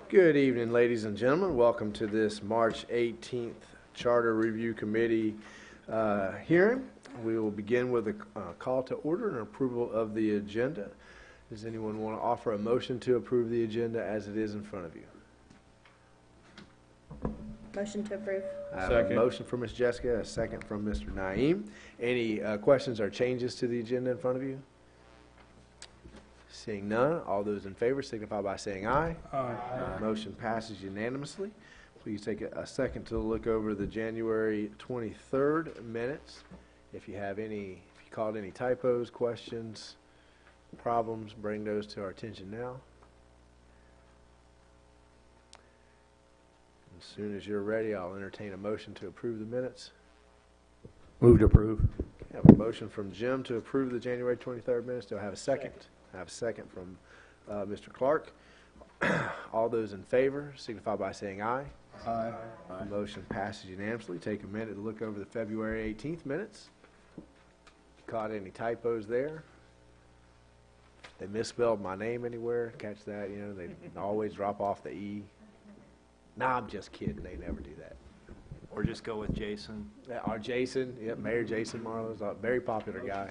Good evening, ladies and gentlemen. Welcome to this March 18th Charter Review Committee hearing. We will begin with a call to order and approval of the agenda. Does anyone want to offer a motion to approve the agenda as it is in front of you? Motion to approve. I have a motion from Ms. Jessica, a second from Mr. Naeem. Any questions or changes to the agenda in front of you? Seeing none, all those in favor signify by saying aye. Aye. Motion passes unanimously. Please take a second to look over the January 23rd minutes. If you caught any typos, questions, problems, bring those to our attention now. As soon as you're ready, I'll entertain a motion to approve the minutes. Move to approve. I have a motion from Jim to approve the January 23rd minutes. Do I have a second? I have a second from Mr. Clark. All those in favor signify by saying aye. Aye. The motion passes unanimously. Take a minute to look over the February 18th minutes. Caught any typos there? They misspelled my name anywhere? Catch that? You know, they always drop off the E. Nah, I'm just kidding. They never do that. Or just go with Jason. Our Jason, yep, Mayor Jason Marlowe's a very popular guy.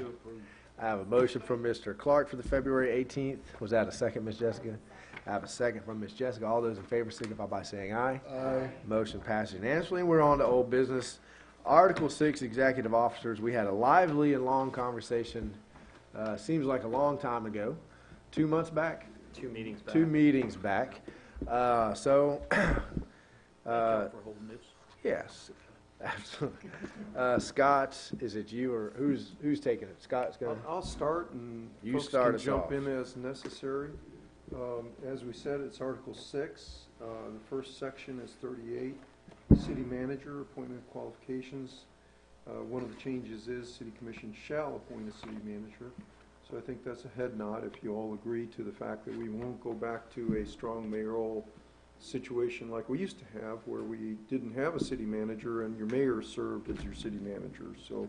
I have a motion from Mr. Clark for the February 18th. Was that a second, Ms. Jessica? I have a second from Ms. Jessica. All those in favor signify by saying aye. Aye. Motion passes unanimously. We're on to old business. Article 6, Executive Officers. We had a lively and long conversation, seems like a long time ago, 2 months back? 2 meetings back. 2 meetings back. Thank you for holding this. Yes, absolutely. Scott, is it you or who's taking it? Scott's going? I'll start, and You folks start can us jump off. in as necessary. As we said, it's Article 6. The first section is 38, City Manager, Appointment Qualifications. One of the changes is City Commission shall appoint a City Manager. So I think that's a head nod if you all agree to the fact that we won't go back to a strong mayoral situation like we used to have, where we didn't have a city manager and your mayor served as your city manager. So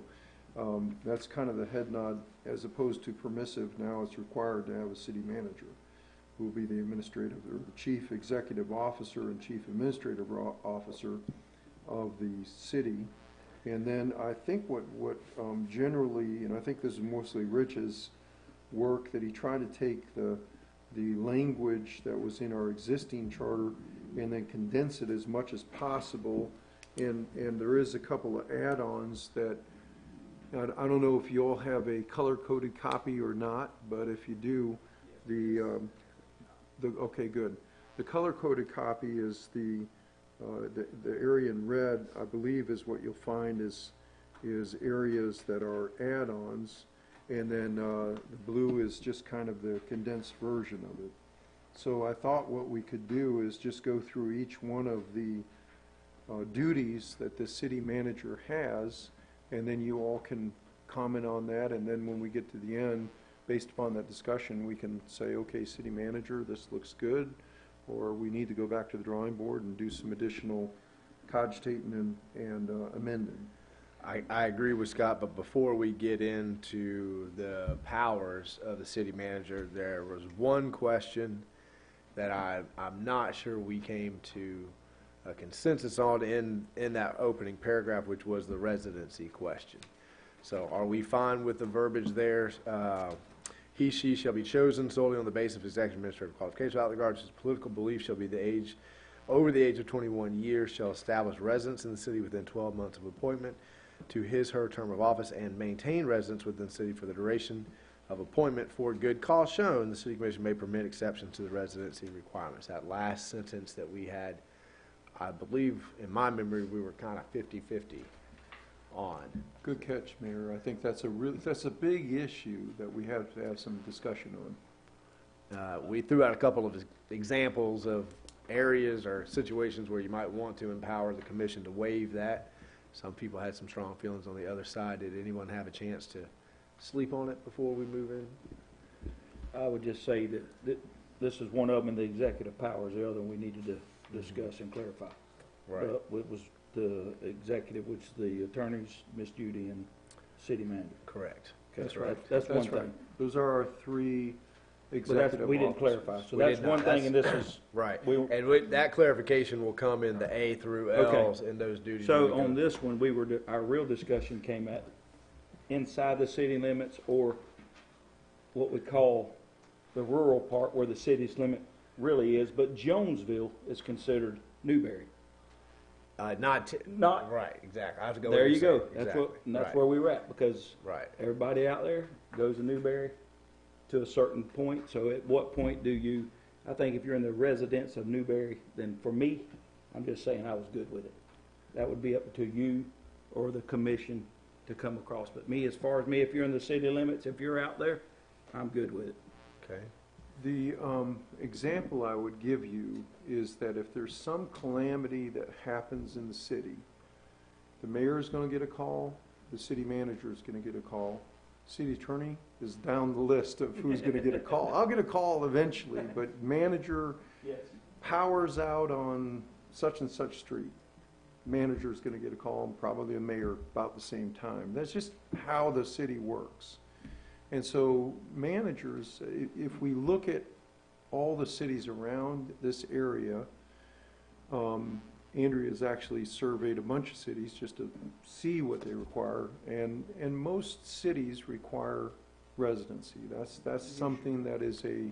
that's kind of the head nod, as opposed to permissive. Now it's required to have a city manager who will be the administrative or the chief executive officer and chief administrative officer of the city. And then I think what generally, and I think this is mostly Rich's work, that he tried to take the language that was in our existing charter and then condense it as much as possible. And there is a couple of add-ons that, I don't know if you all have a color-coded copy or not, but if you do, okay, good. The color-coded copy is the area in red, I believe, is what you'll find is areas that are add-ons. And then the blue is just kind of the condensed version of it. So I thought what we could do is just go through each one of the duties that the city manager has, and then you all can comment on that, and then when we get to the end, based upon that discussion, we can say, okay, city manager, this looks good, or we need to go back to the drawing board and do some additional cogitating and amending. I agree with Scott, but before we get into the powers of the city manager, there was one question that I'm not sure we came to a consensus on in that opening paragraph, which was the residency question. So are we fine with the verbiage there? He, she shall be chosen solely on the basis of his executive administrative qualifications without regard to his political belief, shall be over the age of 21 years, shall establish residence in the city within 12 months of appointment to his/her term of office, and maintain residence within the city for the duration of appointment. For good cause shown, the city commission may permit exceptions to the residency requirements. That last sentence that we had, I believe, in my memory, we were kind of 50-50 on. Good catch, Mayor. I think that's a big issue that we have to have some discussion on. We threw out a couple of examples of areas or situations where you might want to empower the commission to waive that. Some people had some strong feelings on the other side. Did anyone have a chance to sleep on it before we move in? I would just say that this is one of them in the executive powers. The other one we needed to discuss and clarify. Right. It was the executive, which is the attorneys, Ms. Judy, and city manager. Correct. Okay, That's right. That's one right. thing. Those are our three But that's, executive we didn't officers. clarify, so We that's did not. one thing, and this is, Right, We- and that clarification will come in the A through Okay. Ls in those duties. so when we go- on this one, we were, our real discussion came at inside the city limits or what we call the rural part where the city's limit really is, but Jonesville is considered Newberry. Not- right, exactly. I have to go. There with you go. saying. That's Exactly. what, and that's Right. where we were at, because Right. everybody out there goes to Newberry to a certain point. So at what point do you, I think if you're in the residence of Newberry, then for me, I'm just saying I was good with it. That would be up to you or the commission to come across. But me, as far as me, if you're in the city limits, if you're out there, I'm good with it. Okay. The example I would give you is that if there's some calamity that happens in the city, the mayor is going to get a call, the city manager is going to get a call, city attorney is down the list of who's going to get a call. I'll get a call eventually, but manager Yes. power's out on such and such street. Manager's going to get a call, and probably the mayor about the same time. That's just how the city works. And so managers, if we look at all the cities around this area, Andrea's actually surveyed a bunch of cities just to see what they require, and most cities require residency. That's something that is a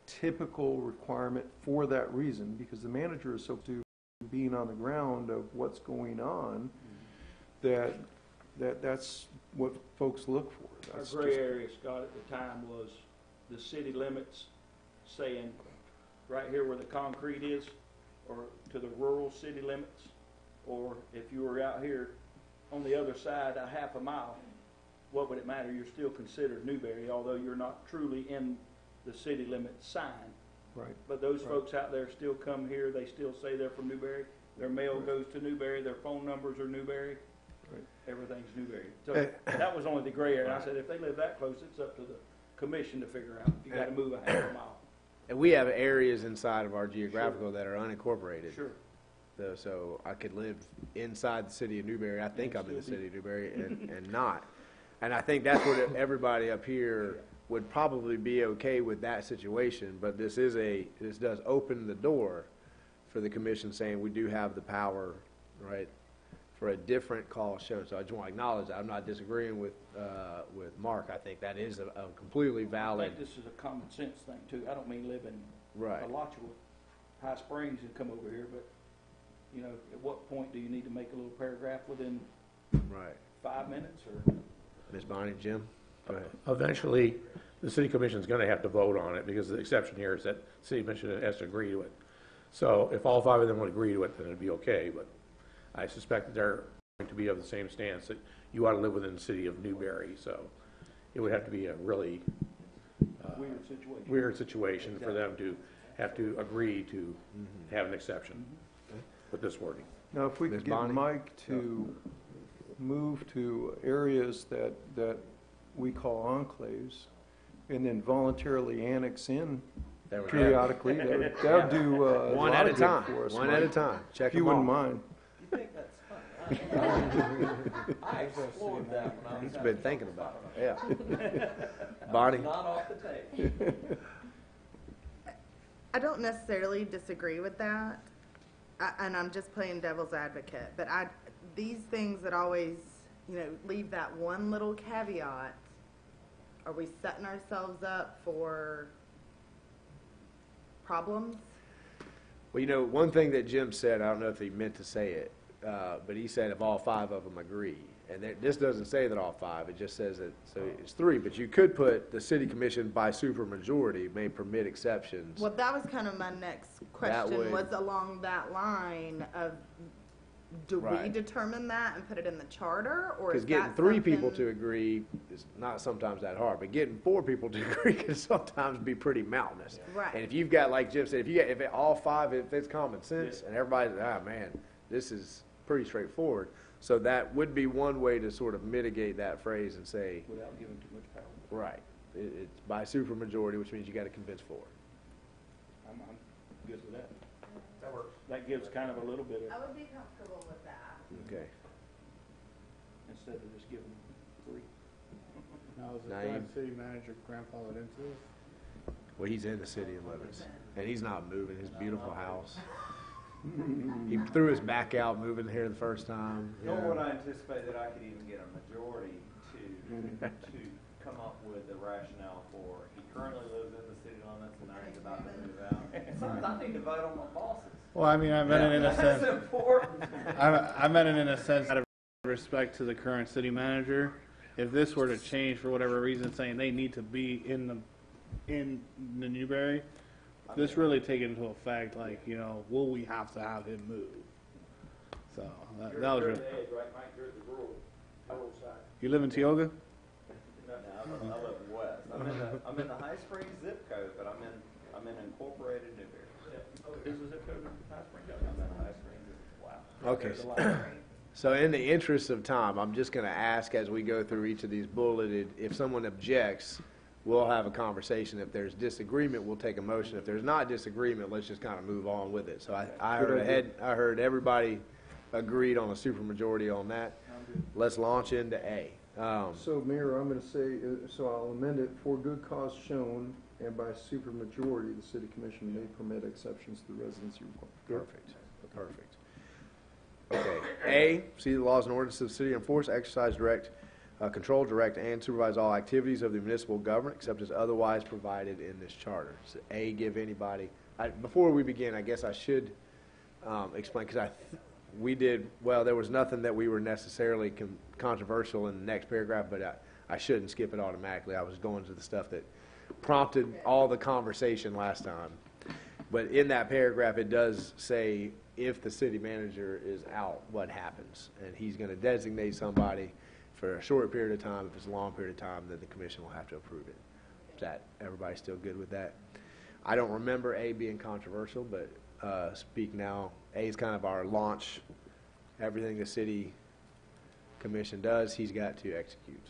typical requirement for that reason, because the manager is so to being on the ground of what's going on, that's what folks look for. Our That's gray just- area, Scott, at the time was the city limits saying right here where the concrete is, or to the rural city limits, or if you were out here on the other side a half a mile, what would it matter? You're still considered Newberry, although you're not truly in the city limits sign. Right. But those Right. folks out there still come here, they still say they're from Newberry, their mail goes to Newberry, their phone numbers are Newberry. Right. Everything's Newberry. So that was only the gray area. I said, if they live that close, it's up to the commission to figure out. You gotta move a half a mile. And we have areas inside of our geographical that are unincorporated. Sure. So I could live inside the city of Newberry. I think I'm in the still city of Newberry and not. And I think that's what everybody up here would probably be okay with that situation. But this does open the door for the commission saying we do have the power, right, for a different call shown. So I just want to acknowledge that. I'm not disagreeing with Mark. I think that is a completely I valid, think this is a common sense thing too. I don't mean live in right. Alachua, High Springs and come over here, but, you know, at what point do you need to make a little paragraph within Right. 5 minutes or? Ms. Bonnie, Jim? Go ahead. Eventually, the city commission's gonna have to vote on it, because the exception here is that city commission has to agree to it. So if all five of them would agree to it, then it'd be okay, but I suspect that they're going to be of the same stance, that you ought to live within the city of Newberry, so it would have to be a really Weird situation. weird situation for them to have to agree to have an exception with this wording. Now, if we Ms. could get Bonnie? Mike to move to areas that we call enclaves, and then voluntarily annex in There we go. periodically, that would do a One lot at a of good time, for us, one at a Mike. time. Check If you them wouldn't off. mind. You think that's funny? I explored that when I was. He's been thinking about it, yeah. Bonnie? Not off the tape. I don't necessarily disagree with that, and I'm just playing devil's advocate, but these things that always, leave that one little caveat, are we setting ourselves up for problems? Well, one thing that Jim said, I don't know if he meant to say it, but he said if all five of them agree. And this doesn't say that all five, it just says that, so it's three, but you could put the city commission by supermajority may permit exceptions. Well, that was kind of my next question, would- was along that line of, do we Right. determine that and put it in the charter, or Because is getting that three people something- to agree is not sometimes that hard, but getting four people to agree can sometimes be pretty mountainous. Right. And if you've got, like Jim said, if all five, if it's common sense, and everybody's, man, this is pretty straightforward. So that would be one way to sort of mitigate that phrase and say, Without giving too much power. right, it's by supermajority, which means you gotta convince four. I'm good with that. That works. That gives kind of a little bit I of, would be comfortable with that. Okay. instead of just giving three. Now, is the Naeem? current city manager grandfathered into this? Well, he's in the city limits, and he's not moving his beautiful house. He threw his back out moving here the first time. you Nor know. would I anticipate that I could even get a majority to come up with the rationale for, he currently lives in the city limits and now he's about to move out. Sometimes I need to vote on my bosses. Well, I mean, I meant it in a That's sense, important. I meant it in a sense out of respect to the current city manager. If this were to change for whatever reason, saying they need to be in the Newberry, this really take into effect, like, you know, will we have to have him move? So, that was, You're really- at the edge, right, Mike, you're at the rural side. you live in Tioga? No, I live west. I'm in the High Springs zip code, but I'm in incorporated Newberry. Oh, is the zip code in High Springs? I'm in High Springs. Wow. Okay. There's a lot of rain. So in the interest of time, I'm just going to ask as we go through each of these bulleted, if someone objects, we'll have a conversation. If there's disagreement, we'll take a motion. If there's not disagreement, let's just kind of move on with it. So I heard everybody agreed on a supermajority on that. Let's launch into A. So, Mayor, I'm gonna say, so I'll amend it, for good cause shown, and by supermajority, the city commission may permit exceptions to the residency requirement. Perfect. Okay. A, see the laws and ordinances of the city enforce, exercise, direct, control, direct, and supervise all activities of the municipal government except as otherwise provided in this charter. So A, give anybody, before we begin, I guess I should explain, because there was nothing that we were necessarily controversial in the next paragraph, but I shouldn't skip it automatically. I was going to the stuff that prompted all the conversation last time. But in that paragraph, it does say if the city manager is out, what happens? And he's going to designate somebody for a short period of time. If it's a long period of time, then the commission will have to approve it. Is that, everybody still good with that? I don't remember A being controversial, but speak now. A is kind of our launch. Everything the city commission does, he's got to execute.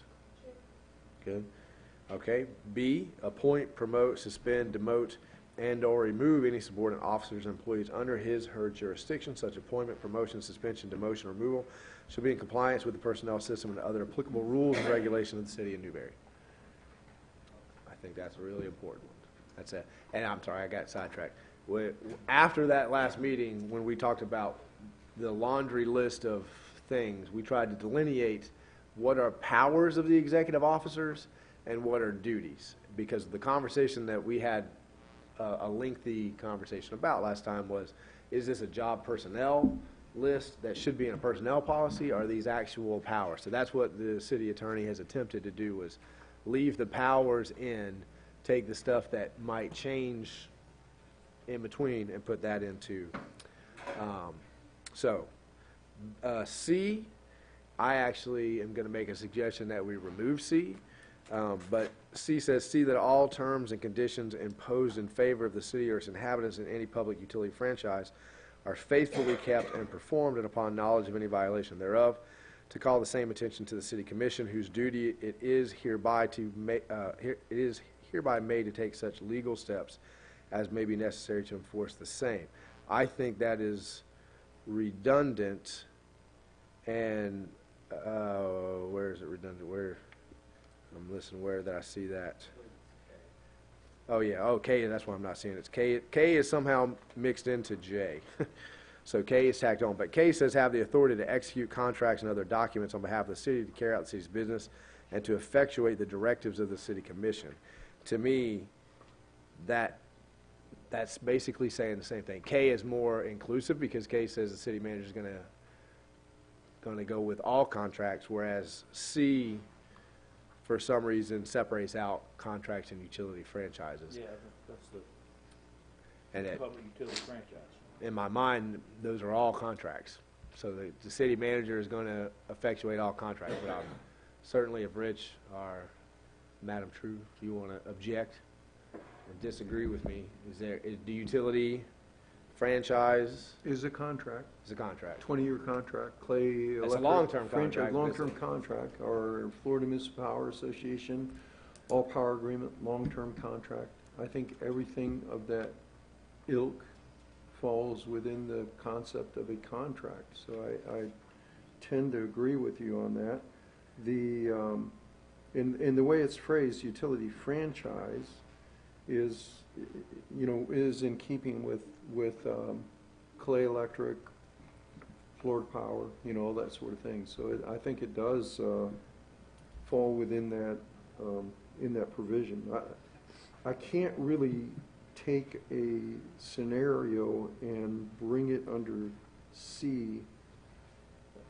Good. Okay. B, appoint, promote, suspend, demote, and/or remove any subordinate officers or employees under his/her jurisdiction. Such appointment, promotion, suspension, demotion, removal shall be in compliance with the personnel system and other applicable rules and regulations of the city of Newberry. I think that's a really important one. That's it. And I'm sorry, I got sidetracked. After that last meeting, when we talked about the laundry list of things, we tried to delineate what are powers of the executive officers and what are duties. Because the conversation that we had, a lengthy conversation about last time was, is this a job personnel list that should be in a personnel policy, or are these actual powers? So that's what the city attorney has attempted to do, was leave the powers in, take the stuff that might change in between and put that into. C, I actually am going to make a suggestion that we remove C. But C says, see that all terms and conditions imposed in favor of the city or its inhabitants in any public utility franchise are faithfully kept and performed, and upon knowledge of any violation thereof, to call the same attention to the city commission, whose duty it is hereby made to take such legal steps as may be necessary to enforce the same. I think that is redundant, and where is it redundant? Where? I'm listening where that I see that. Oh yeah, K, that's why I'm not seeing it. K is somehow mixed into J. So K is tacked on. But K says have the authority to execute contracts and other documents on behalf of the city to carry out the city's business and to effectuate the directives of the city commission. To me, that's basically saying the same thing. K is more inclusive because K says the city manager is going to go with all contracts, whereas C, for some reason, separates out contracts and utility franchises. Yeah, that's the And public utility franchise. in my mind, those are all contracts. So the city manager is going to effectuate all contracts. But certainly, if Rich or Madam True, if you want to object or disagree with me, is the utility franchise Is a contract, is a contract? 20-year contract, Clay Electric. It's a long-term franchise, contract. long-term contract, or Florida Municipal Power Association, all power agreement, long-term contract. I think everything of that ilk falls within the concept of a contract, so I tend to agree with you on that. In the way it's phrased, utility franchise, is, you know, is in keeping with Clay Electric, Florida Power, you know, all that sort of thing. So I think it does fall within that provision. I can't really take a scenario and bring it under C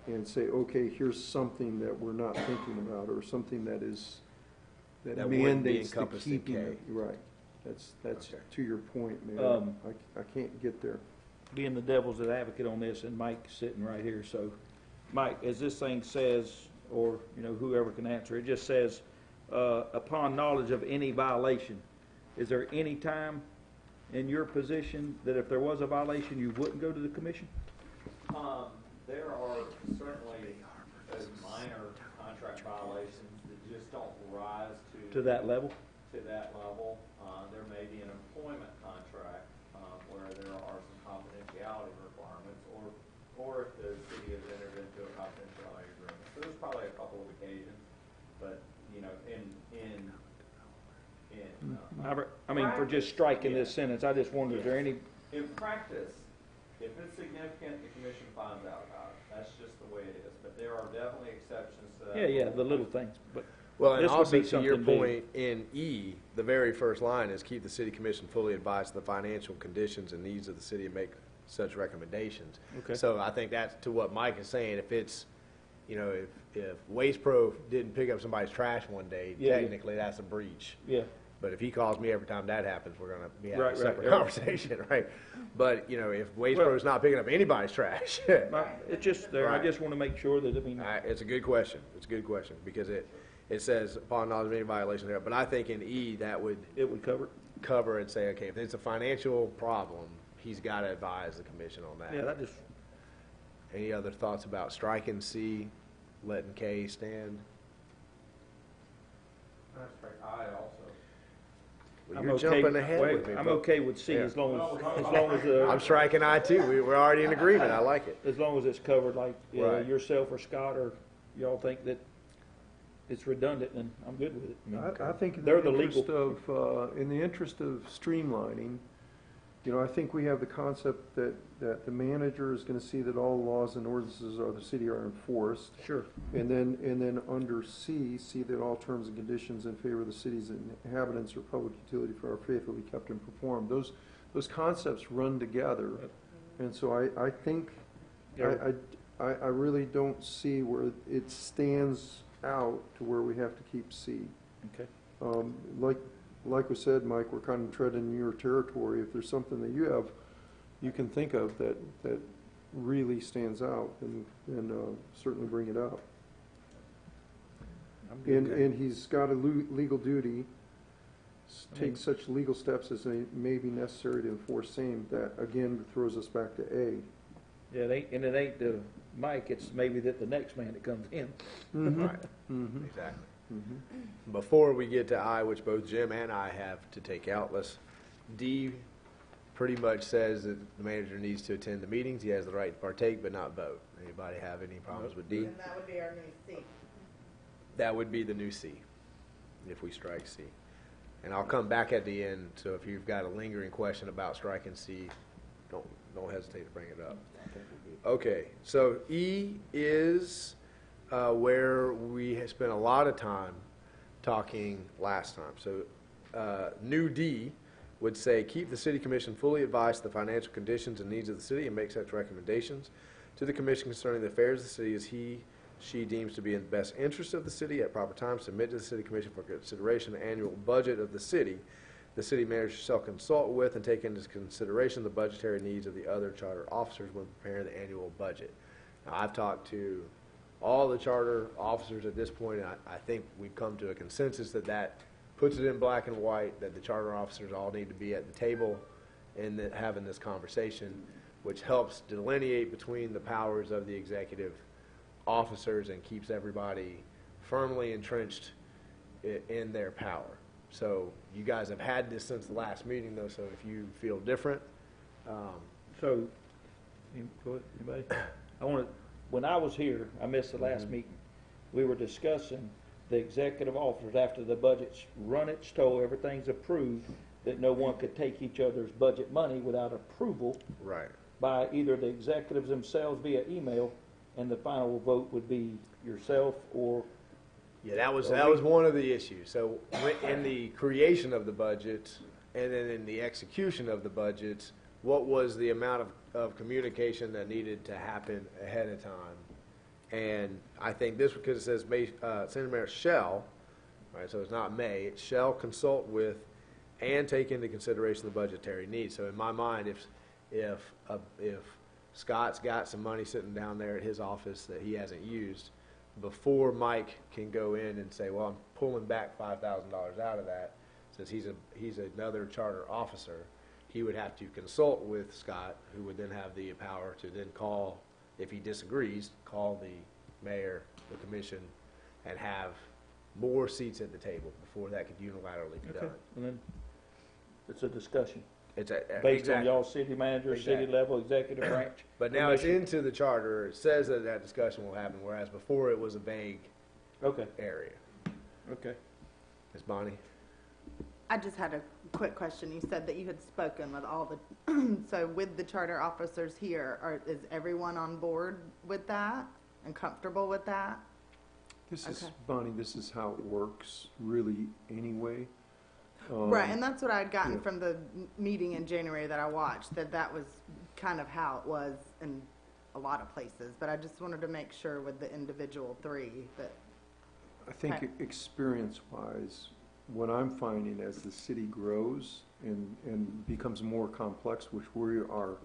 and say, okay, here's something that we're not thinking about, or something that That wouldn't be mandates the encompassing keeping. K. Right. That's Okay. to your point, man. I can't get there. Being the devil's advocate on this, and Mike's sitting right here, so, Mike, as this thing says, or, you know, whoever can answer, it just says, upon knowledge of any violation. Is there any time in your position that if there was a violation, you wouldn't go to the commission? There are certainly those minor contract violations that just don't rise To that level? to that level. There may be an employment contract, where there are some confidentiality requirements, or if the city has entered into a confidentiality agreement. So there's probably a couple of occasions, but, you know, I mean, for just striking this sentence, I just wondered, is there any, in practice, if it's significant, the commission finds out about it. That's just the way it is. But there are definitely exceptions to that. yeah, the little things, but, Well, and This would also be to your something big. point, in E, the very first line is keep the city commission fully advised of the financial conditions and needs of the city and make such recommendations. Okay. So I think that's to what Mike is saying. If it's, you know, if Waste Pro didn't pick up somebody's trash one day, Yeah. technically that's a breach. yeah. But if he calls me every time that happens, we're gonna be having Right, a right, separate right. conversation, right? But, you know, if Waste Well- Pro's not picking up anybody's trash, It's just there, I Right. just wanna make sure that, I mean, it's a good question. It's a good question, because it says upon knowledge of any violation there, but I think in E, that would it would cover it. cover and say, okay, if it's a financial problem, he's gotta advise the commission on that. Yeah, that just, Any other thoughts about striking C, letting K stand? I also. Well, I'm you're okay, jumping ahead wait, with me. I'm but okay with C Yeah. as long as, I'm striking I too. We're already in agreement. I like it. as long as it's covered, like, Right. yourself or Scott, or y'all think that it's redundant, then I'm good with it. I mean, I think in They're the the interest of streamlining, you know, I think we have the concept that the manager is gonna see that all laws and ordinances of the city are enforced. Sure. And then under C, see that all terms and conditions in favor of the city's inhabitants or public utility are faithfully kept and performed. Those concepts run together. And so I think, Yeah. I really don't see where it stands out to where we have to keep C. Okay. Like we said, Mike, we're kind of treading your territory. If there's something that you can think of that really stands out, then certainly bring it up. I'm good. And he's got a legal duty, I mean- take such legal steps as may be necessary to enforce same. That, again, throws us back to A. Yeah, it ain't the Mike, it's maybe that the next man that comes in. Right. Mhm. Exactly. Mhm. Before we get to I, which both Jim and I have to take out, D pretty much says that the manager needs to attend the meetings. He has the right to partake but not vote. Anybody have any problems with D? And that would be our new C. That would be the new C, if we strike C. And I'll come back at the end, so if you've got a lingering question about striking C, don't hesitate to bring it up. Okay, so E is where we have spent a lot of time talking last time. So new D would say, keep the city commission fully advised of the financial conditions and needs of the city and make such recommendations to the commission concerning the affairs of the city as she deems to be in the best interest of the city at proper time. Submit to the city commission for consideration the annual budget of the city. The city manager shall consult with and take into consideration the budgetary needs of the other charter officers when preparing the annual budget. Now, I've talked to all the charter officers at this point, and I think we've come to a consensus that puts it in black and white, that the charter officers all need to be at the table and that having this conversation, which helps delineate between the powers of the executive officers and keeps everybody firmly entrenched in their power. So you guys have had this since the last meeting, though, so if you feel different, So, go ahead, anybody? When I was here, I missed the last meeting, we were discussing the executive officers after the budget's run its toll, everything's approved, that no one could take each other's budget money without approval Right. by either the executives themselves via email, and the final vote would be yourself or, Yeah, that was one of the issues. So in the creation of the budget and then in the execution of the budget, what was the amount of communication that needed to happen ahead of time? And I think this, because it says Senator Mayor shall, right, so it's not may, it shall consult with and take into consideration the budgetary needs. So in my mind, if Scott's got some money sitting down there at his office that he hasn't used, before Mike can go in and say, well, I'm pulling back $5,000 out of that, since he's another charter officer, he would have to consult with Scott, who would then have the power to then call, if he disagrees, call the mayor, the commission, and have more seats at the table before that could unilaterally be done. and then it's a discussion It's based on exactly. y'all city manager, city Exactly. level, executive branch. But now it's commission. into the charter, it says that that discussion will happen, whereas before it was a vague Okay, area. okay. Ms. Bonnie? I just had a quick question. You said that you had spoken with all the, so with the charter officers here, is everyone on board with that and comfortable with that? This is, Okay. Bonnie, this is how it works really anyway. Right, and that's what I'd gotten yeah. from the meeting in January that I watched, that was kind of how it was in a lot of places. But I just wanted to make sure with the individual three that, I think Okay. experience-wise, what I'm finding as the city grows and becomes more complex, which we are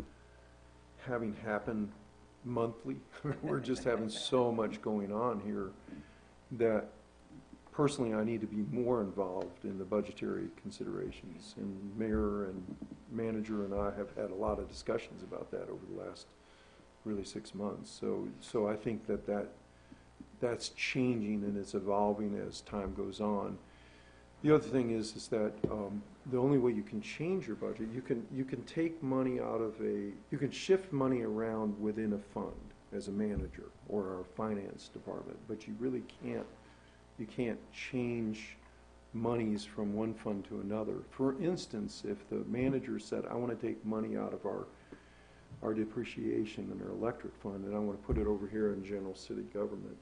having happen monthly, we're just having so much going on here, that personally I need to be more involved in the budgetary considerations. And mayor and manager and I have had a lot of discussions about that over the last really 6 months. So I think that's changing and it's evolving as time goes on. The other thing is that the only way you can change your budget, you can take money out of you can shift money around within a fund as a manager or our finance department, but you really can't change monies from one fund to another. For instance, if the manager said, I want to take money out of our depreciation in our electric fund and I want to put it over here in general city government,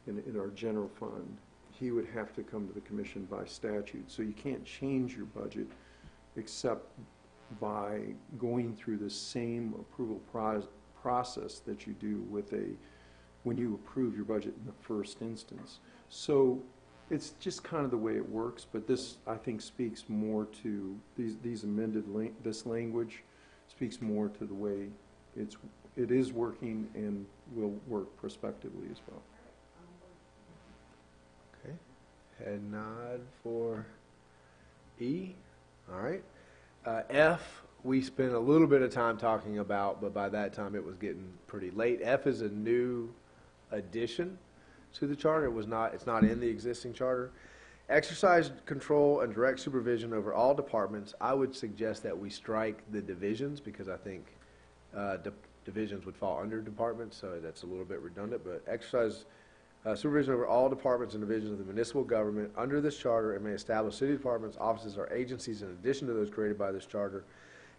in our general fund, he would have to come to the commission by statute. So you can't change your budget except by going through the same approval process that you do when you approve your budget in the first instance. So it's just kind of the way it works, but this, I think, speaks more to these amended, this language speaks more to the way it is working and will work prospectively as well. Okay. Head nod for E. All right. F, we spent a little bit of time talking about, but by that time it was getting pretty late. F is a new addition to the charter. It's not in the existing charter. Exercise control and direct supervision over all departments. I would suggest that we strike the divisions because I think divisions would fall under departments, so that's a little bit redundant. But exercise supervision over all departments and divisions of the municipal government under this charter, and may establish city departments, offices, or agencies in addition to those created by this charter,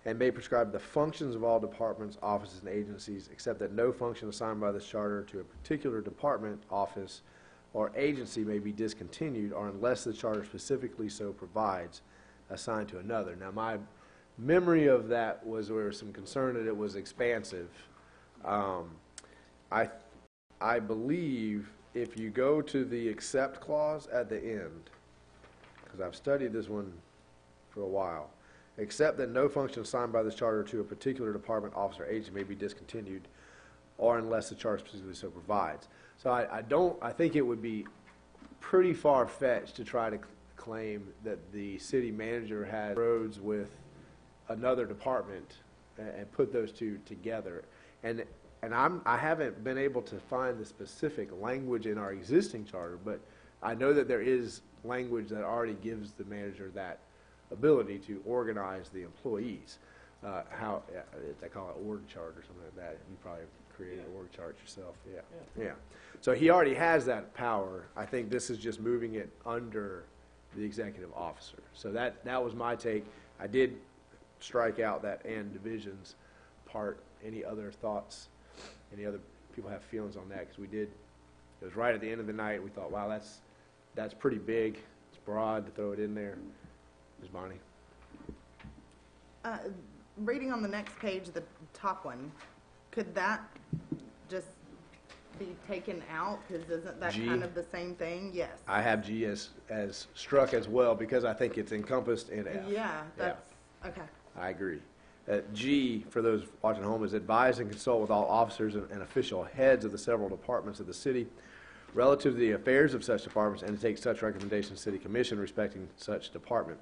and may prescribe the functions of all departments, offices, and agencies, except that no function assigned by this charter to a particular department, office, or agency may be discontinued, or unless the charter specifically so provides, assigned to another. Now, my memory of that was there was some concern that it was expansive. I believe if you go to the accept clause at the end, because I've studied this one for a while, except that no function assigned by this charter to a particular department, office, or agency may be discontinued, or unless the charter specifically so provides. So I think it would be pretty far-fetched to try to claim that the city manager has roads with another department and put those two together. And I haven't been able to find the specific language in our existing charter, but I know that there is language that already gives the manager that ability to organize the employees. They call it org chart or something like that. You probably created an org chart yourself. Yeah. So he already has that power. I think this is just moving it under the executive officer. So that was my take. I did strike out that "and divisions" part. Any other thoughts? Any other people have feelings on that? Because we did, it was right at the end of the night, we thought, wow, that's pretty big, it's broad to throw it in there. Ms. Bonnie? Reading on the next page, the top one, could that just be taken out? Because isn't that G? kind of the same thing? Yes. I have G as struck as well, because I think it's encompassed in F. Yeah, that's, okay. I agree. G, for those watching at home, is advise and consult with all officers and official heads of the several departments of the city relative to the affairs of such departments and to take such recommendations to City Commission respecting such department.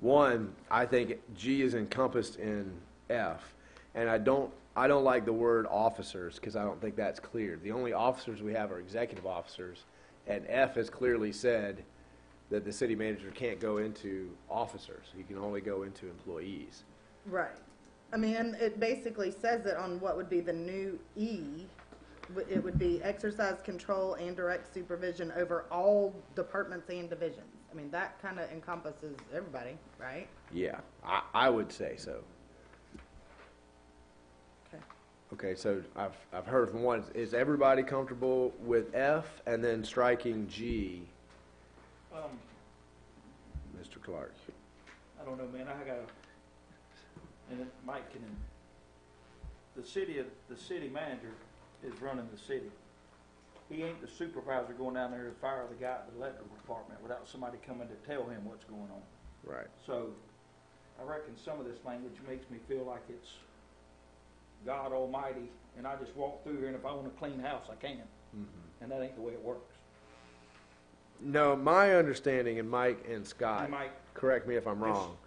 One, I think G is encompassed in F, and I don't like the word officers because I don't think that's clear. The only officers we have are executive officers, and F has clearly said that the city manager can't go into officers. He can only go into employees. Right. I mean, and it basically says it on what would be the new E. It would be exercise control and direct supervision over all departments and divisions. I mean, that kind of encompasses everybody, right? Yeah, I would say so. Okay. Okay, so I've heard from one, is everybody comfortable with F and then striking G? Mr. Clark? I don't know, man, I gotta, and Mike can, the city manager is running the city. He ain't the supervisor going down there to fire the guy at the electrical department without somebody coming to tell him what's going on. Right. So, I reckon some of this language makes me feel like it's God Almighty, and I just walk through here, and if I want a clean house, I can. And that ain't the way it works. No, my understanding, and Mike and Scott, And Mike, correct me if I'm wrong,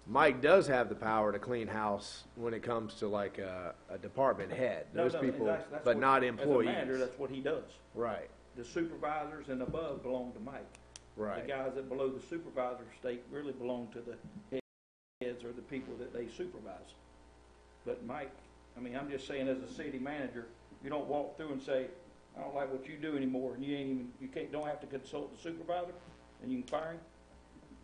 Mike does have the power to clean house when it comes to like a department head. no, Those no, people, that's but what- not As employees. a manager, that's what he does. Right, The supervisors and above belong to Mike. right. The guys that below the supervisor state really belong to the heads or the people that they supervise. But Mike, I mean, I'm just saying as a city manager, you don't walk through and say, I don't like what you do anymore, and don't have to consult the supervisor, and you can fire him.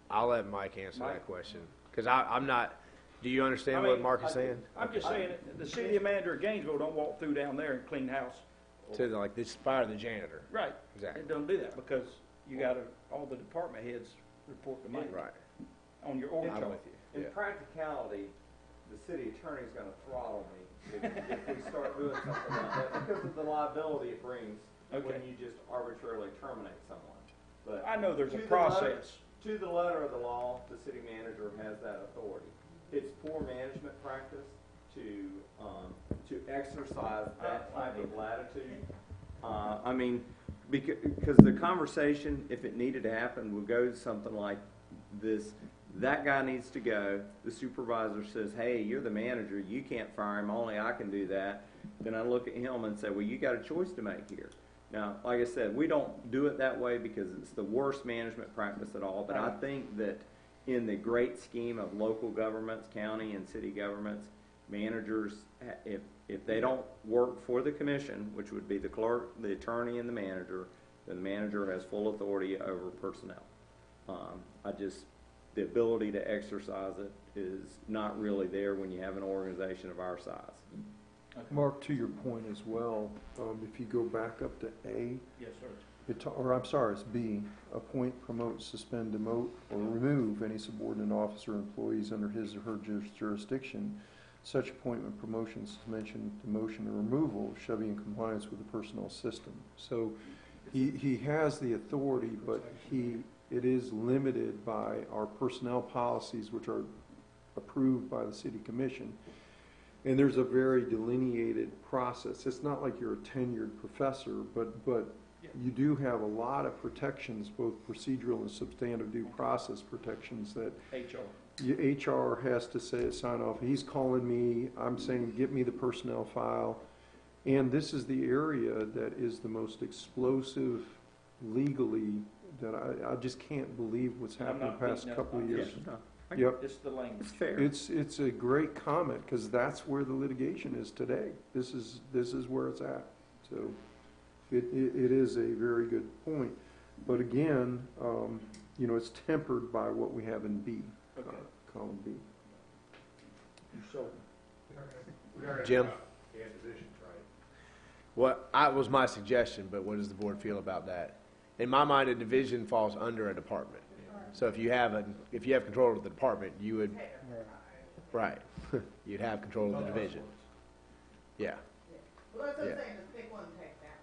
I'll let Mike answer Mike? that question, because I'm not, do you understand I what mean, Mark is saying? I'm just saying, the city manager of Gainesville don't walk through down there and clean house. To like, this fire the janitor. Right. Exactly. It don't do that, because you gotta, all the department heads report to Mike. Right. On your org I'm chart. with you. In Yeah. practicality, the city attorney's gonna throttle me if we start doing something like that, because of the liability it brings when Okay. you just arbitrarily terminate someone. But I know there's a to the letter- process. To the letter of the law, the city manager has that authority. It's poor management practice to exercise that type of latitude. I mean, because the conversation, if it needed to happen, would go to something like this: that guy needs to go. The supervisor says, "Hey, you're the manager. You can't fire him. Only I can do that." Then I look at him and say, "Well, you got a choice to make here." Now, like I said, we don't do it that way because it's the worst management practice at all. But I think that in the great scheme of local governments, county and city governments, managers, if they don't work for the commission, which would be the clerk, the attorney, and the manager, then the manager has full authority over personnel. The ability to exercise it is not really there when you have an organization of our size. Mark, to your point as well, if you go back up to A, Yes, sir. it's B, appoint, promote, suspend, demote, or remove any subordinate officer or employees under his or her jurisdiction. Such appointment, promotion, suspension, demotion, or removal shall be in compliance with the personnel system. So he has the authority, but it is limited by our personnel policies, which are approved by the city commission. And there's a very delineated process. It's not like you're a tenured professor, but you do have a lot of protections, both procedural and substantive due process protections that HR has to sign off. He's calling me, I'm saying, get me the personnel file. And this is the area that is the most explosive legally, that I just can't believe what's happened the past couple of years. Yep. It's the language. It's fair. It's a great comment, because that's where the litigation is today. This is where it's at. So it is a very good point. But again, it's tempered by what we have in B. Okay. column B. Jim? What was my suggestion, but what does the board feel about that? In my mind, a division falls under a department. So if you have control of the department, you would, right, you'd have control of the division. Yeah. Well, that's what Yeah. I'm saying, just pick one and take that.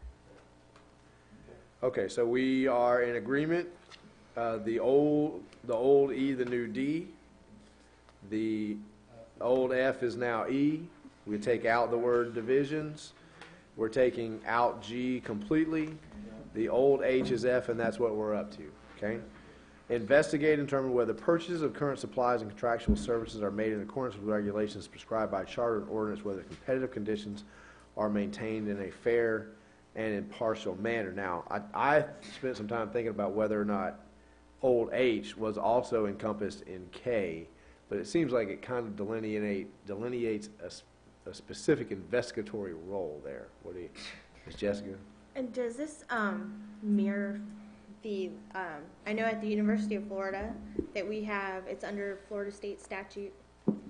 Okay, so we are in agreement. The old E, the new D. The old F is now E. We take out the word divisions. We're taking out G completely. The old H is F, and that's what we're up to, okay? Investigate and determine whether purchases of current supplies and contractual services are made in accordance with regulations prescribed by charter and ordinance, whether competitive conditions are maintained in a fair and impartial manner. Now, I spent some time thinking about whether or not old H was also encompassed in K, but it seems like it kind of delineates a specific investigatory role there. What do you, Ms. Jessica? And does this mirror the, I know at the University of Florida that we have, it's under Florida state statute,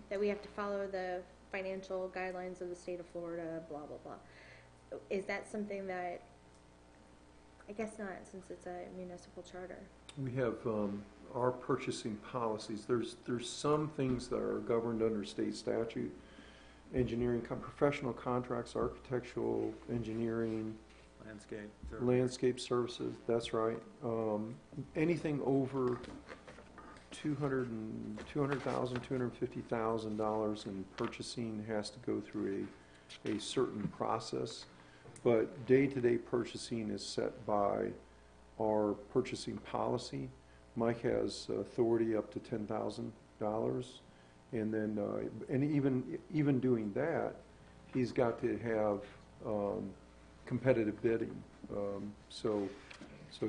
that we have to follow the financial guidelines of the state of Florida, blah, blah, blah. Is that something that, I guess not, since it's a municipal charter? We have our purchasing policies. There's some things that are governed under state statute. Engineering, professional contracts, architectural, engineering, landscape services, that's right. Anything over $200,000, $250,000 in purchasing has to go through a certain process. But day-to-day purchasing is set by our purchasing policy. Mike has authority up to $10,000. And then, and even doing that, he's got to have competitive bidding. So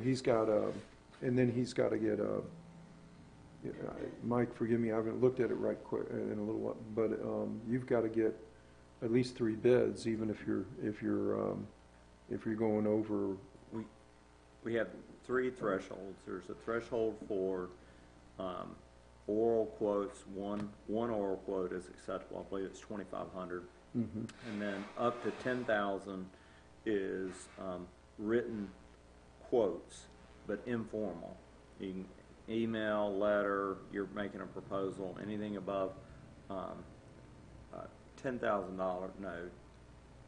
he's got and then he's got to get Mike, forgive me, I haven't looked at it right quick in a little while, but you've got to get at least 3 bids, even if you're going over. We have 3 thresholds. There's a threshold for oral quotes. One oral quote is acceptable. I believe it's 2,500. Mm-hmm. And then up to 10,000 is written quotes, but informal. You can email, letter, you're making a proposal. Anything above $10,000, no,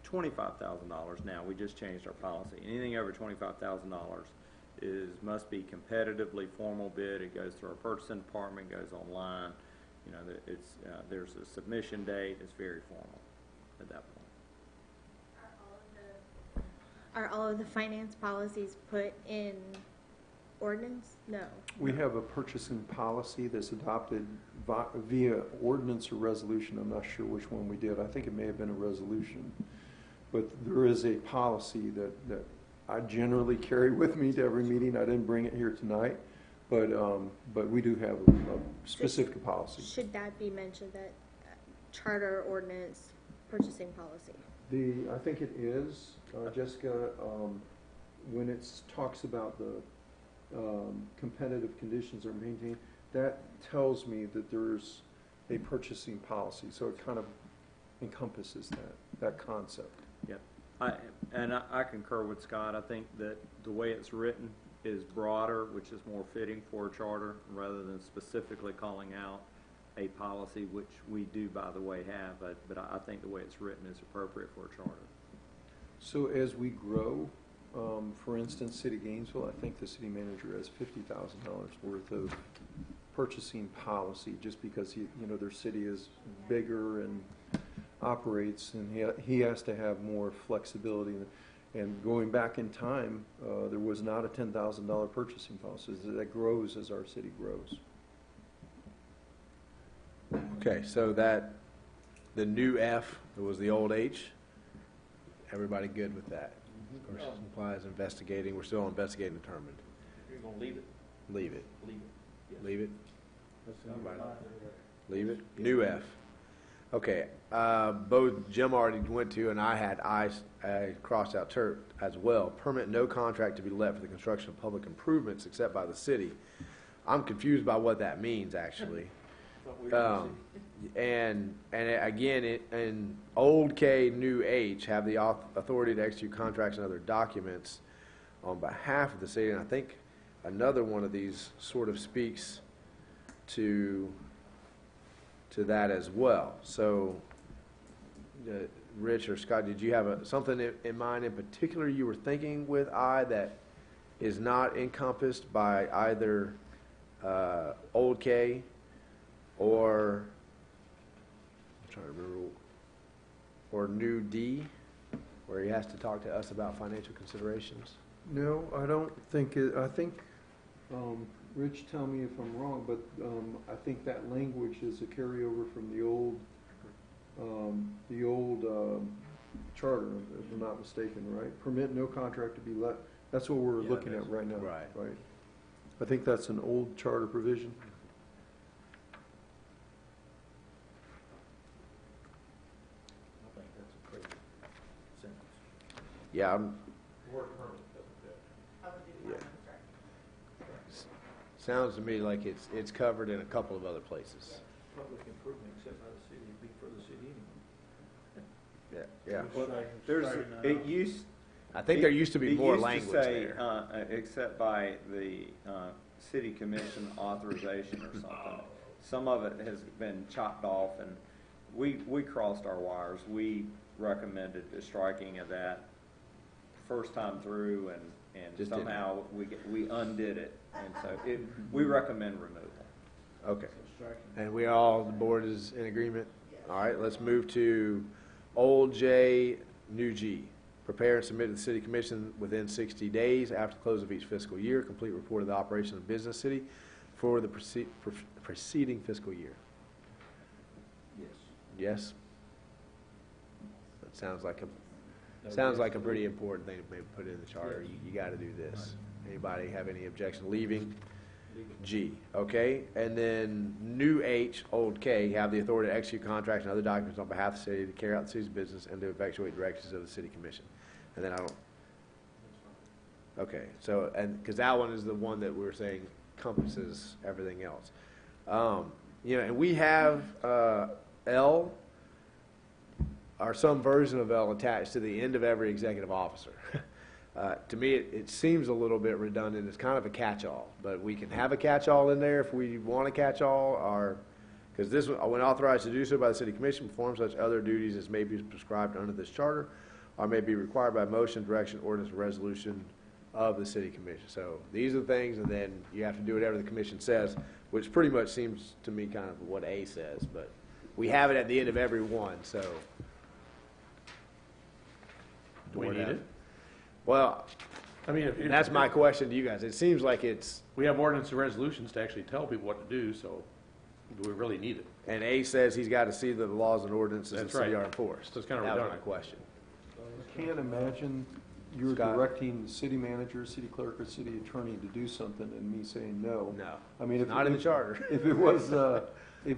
$25,000 now. We just changed our policy. Anything over $25,000 must be competitively formal bid. It goes through our purchasing department, goes online. You know, it's there's a submission date. It's very formal at that point. Are all of the finance policies put in ordinance? No. We have a purchasing policy that's adopted via ordinance or resolution. I'm not sure which one we did. I think it may have been a resolution. But there is a policy that I generally carry with me to every meeting. I didn't bring it here tonight, but we do have a specific policy. Should that be mentioned, that charter, ordinance, purchasing policy? I think it is, Jessica, when it talks about the competitive conditions are maintained, that tells me that there's a purchasing policy, so it kind of encompasses that concept. Yep. I concur with Scott. I think that the way it's written is broader, which is more fitting for a charter, rather than specifically calling out a policy, which we do, by the way, have. But I think the way it's written is appropriate for a charter. So as we grow, for instance, City of Gainesville, I think the city manager has $50,000 worth of purchasing policy, just because their city is bigger and operates, and he has to have more flexibility. And going back in time, there was not a $10,000 purchasing policy. That grows as our city grows. Okay, so the new F was the old H. Everybody good with that? Purchase implies investigating. We're still on investigating and determined. You're gonna leave it? Leave it. Leave it. Yes. Leave it. Leave it. New F. Okay. Both Jim already went to, and I crossed out as well. Permit no contract to be let for the construction of public improvements except by the city. I'm confused by what that means, actually. And again, in old K, new H, have the authority to execute contracts and other documents on behalf of the city. And I think another one of these sort of speaks to that as well. So, Rich or Scott, did you have something in mind in particular you were thinking with I that is not encompassed by either old K or, I'm trying to remember, or new D, where he has to talk to us about financial considerations? No, I don't think I think, Rich, tell me if I'm wrong, but, I think that language is a carryover from the old charter, if I'm not mistaken, right? Permit no contract to be let, that's what we're looking at right now. Right. Right. I think that's an old charter provision. I think that's a pretty sentence. Yeah, Yeah. Sounds to me like it's covered in a couple of other places. Public improvement except by the city, it'd be for the city anyway. Yeah. Well, it used. I think there used to be more It language used to say, there. except by the, city commission authorization or something. Some of it has been chopped off, and we crossed our wires. We recommended the striking of that first time through, and Just didn't. somehow we undid it, and so we recommend removal. Okay. And the board is in agreement? All right, let's move to old J, new G. Prepare and submit to the city commission within 60 days after the close of each fiscal year, complete report of the operation of business city for the preceding fiscal year. Yes. Yes? That sounds like a pretty important thing to maybe put in the charter. You gotta do this. Anybody have any objection leaving? G, okay? And then new H, old K, have the authority to execute contracts and other documents on behalf of the city to carry out the city's business and to effectuate directives of the city commission. And then okay, so, and, because that one is the one that we were saying encompasses everything else. And we have L, or some version of L attached to the end of every executive officer. To me, it seems a little bit redundant. It's kind of a catch-all, but we can have a catch-all in there if we want a catch-all, or, because this, when authorized to do so by the city commission, perform such other duties as may be prescribed under this charter, or may be required by motion, direction, ordinance, or resolution of the city commission. So these are the things, and then you have to do whatever the commission says, which pretty much seems to me kind of what A says, but we have it at the end of every one, so. Do we need it? Well, I mean, that's my question to you guys. It seems like we have ordinance and resolutions to actually tell people what to do, so do we really need it? and A says he's got to see that the laws and ordinances of the That's city right. are enforced. So it's kind of That was my redundant. question. I can't imagine you're Scott? directing the city manager, city clerk, or city attorney to do something and me saying no. No, I mean, not in the charter. If it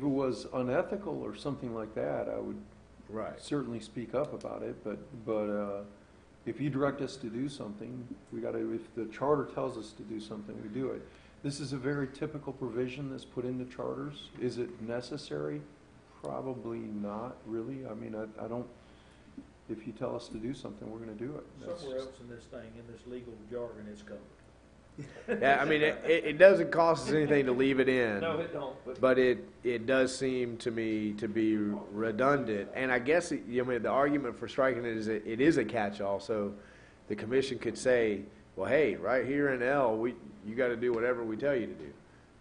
was unethical or something like that, I would Right. certainly speak up about it, but if you direct us to do something, if the charter tells us to do something, we do it. This is a very typical provision that's put into charters. Is it necessary? Probably not, really. I mean, I don't, if you tell us to do something, we're gonna do it. That's Somewhere just- else in this thing, in this legal jargon, it's covered. Yeah, I mean, it doesn't cost us anything to leave it in. No, it don't, But it does seem to me to be redundant, and I guess, the argument for striking it is it is a catch-all, so the commission could say, well, hey, right here in L, you gotta do whatever we tell you to do,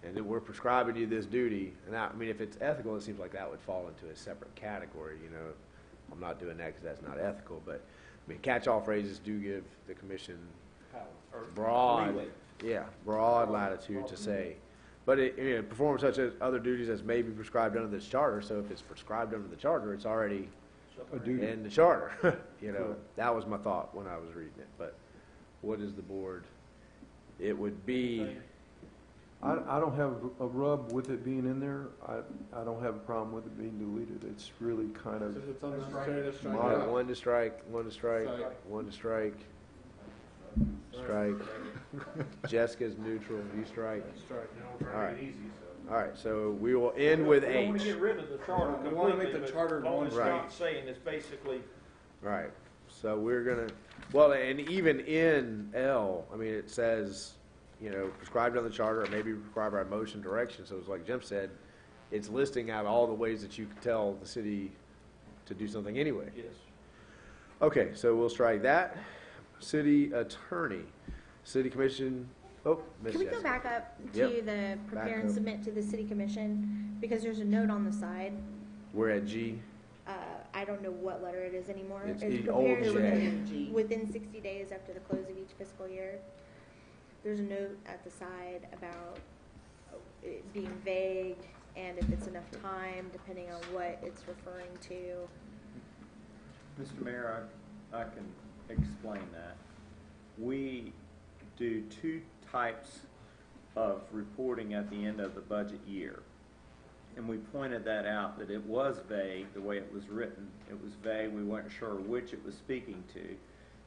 and then we're prescribing you this duty, and I mean, if it's ethical, it seems like that would fall into a separate category, I'm not doing that because that's not ethical, but, I mean, catch-all phrases do give the commission broad latitude to say, but perform such as other duties as may be prescribed under this charter. So if it's prescribed under the charter, it's already A duty. in the charter. That was my thought when I was reading it. But what is the board? It would be. I don't have a rub with it being in there. I don't have a problem with it being deleted. It's really kind of, If it's unnecessary, let's strike it One out. one to strike, one to strike, one to strike. Strike. Jessica's neutral, you strike. All right. All right, so we will end with We don't wanna H. get rid of the charter We wanna make completely, the but charter all one Scott's saying is basically, Right, so we're gonna, well, and even in L, I mean, it says, you know, prescribed on the charter, or maybe prescribed by motion direction, so it's like Jim said, it's listing out all the ways that you could tell the city to do something anyway. yes. Okay, so we'll strike that. City attorney, city commission, oh, Ms. Can we go Jessica. back up to Yep. the prepare Back and up. submit to the city commission? Because there's a note on the side. We're at G. I don't know what letter it is anymore. It's It's old prepared J. within 60 days after the close of each fiscal year. There's a note at the side about it being vague and if it's enough time, depending on what it's referring to. Mr. Mayor, I can explain that. We do two types of reporting at the end of the budget year. And we pointed that out, that it was vague, the way it was written. It was vague, we weren't sure which it was speaking to.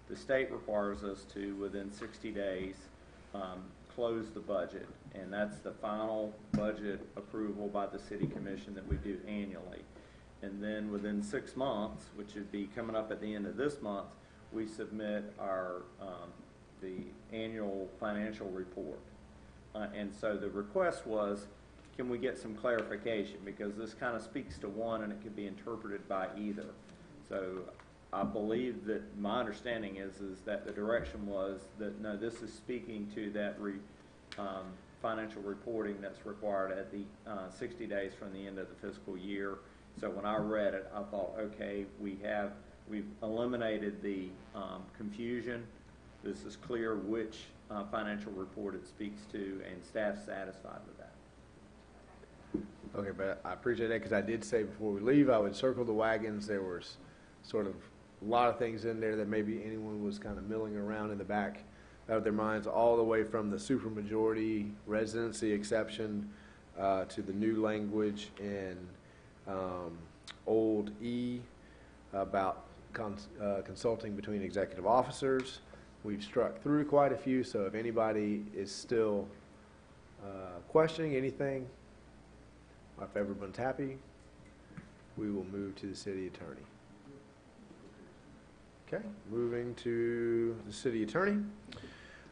The state requires us to, within 60 days, close the budget. And that's the final budget approval by the city commission that we do annually. And then within 6 months, which would be coming up at the end of this month, we submit our, the annual financial report. And so the request was, can we get some clarification? Because this kind of speaks to one and it could be interpreted by either. So I believe that my understanding is that the direction was that, no, this is speaking to that financial reporting that's required at the 60 days from the end of the fiscal year. So when I read it, I thought, okay, we've eliminated the confusion. This is clear which financial report it speaks to, and staff's satisfied with that. Okay, but I appreciate that, because I did say before we leave, I would circle the wagons. There was sort of a lot of things in there that maybe anyone was kind of milling around in the back of their minds, all the way from the supermajority residency exception to the new language in old E about consulting between executive officers. We've struck through quite a few, so if anybody is still questioning anything, if everyone's happy, we will move to the city attorney. Okay, moving to the city attorney.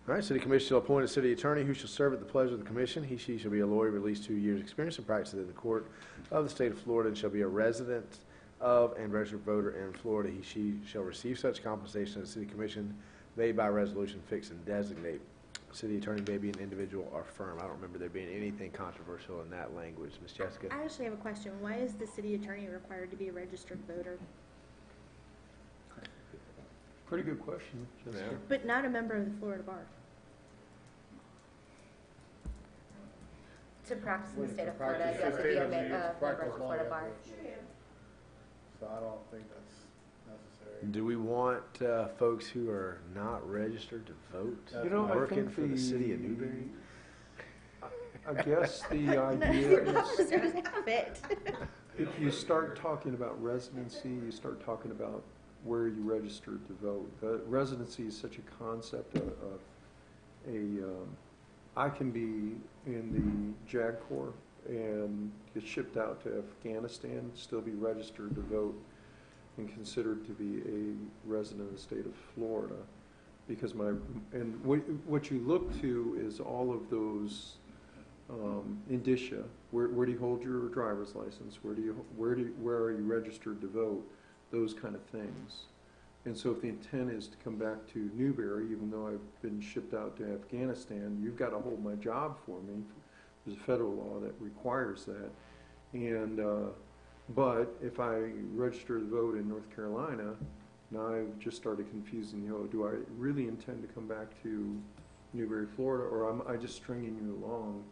All right, city commission shall appoint a city attorney who shall serve at the pleasure of the commission. He, she shall be a lawyer with at least 2 years' experience in practice in the court of the state of Florida and shall be a resident of and registered voter in Florida. He, she shall receive such compensation as the city commission may by resolution fix and designate. City attorney may be an individual or firm. I don't remember there being anything controversial in that language. Ms. Jessica? I actually have a question. Why is the city attorney required to be a registered voter, Pretty good question, Jessica. Yeah. but not a member of the Florida Bar? To practice in the state of Florida, you have to be a member of the Florida Bar. So I don't think that's necessary. Do we want folks who are not registered to vote You know, I working think for the city of Newberry? I guess the None of idea your is, officers have it. if you start talking about residency, you start talking about where you registered to vote. Residency is such a concept of I can be in the JAG Corps and get shipped out to Afghanistan, still be registered to vote and considered to be a resident of the state of Florida. Because what you look to is all of those indicia. Where do you hold your driver's license? Where are you registered to vote? Those kind of things. And so if the intent is to come back to Newberry, even though I've been shipped out to Afghanistan, you've got to hold my job for me. There's a federal law that requires that. And but if I register to vote in North Carolina, now I've just started confusing, do I really intend to come back to Newberry, Florida, or am I just stringing you along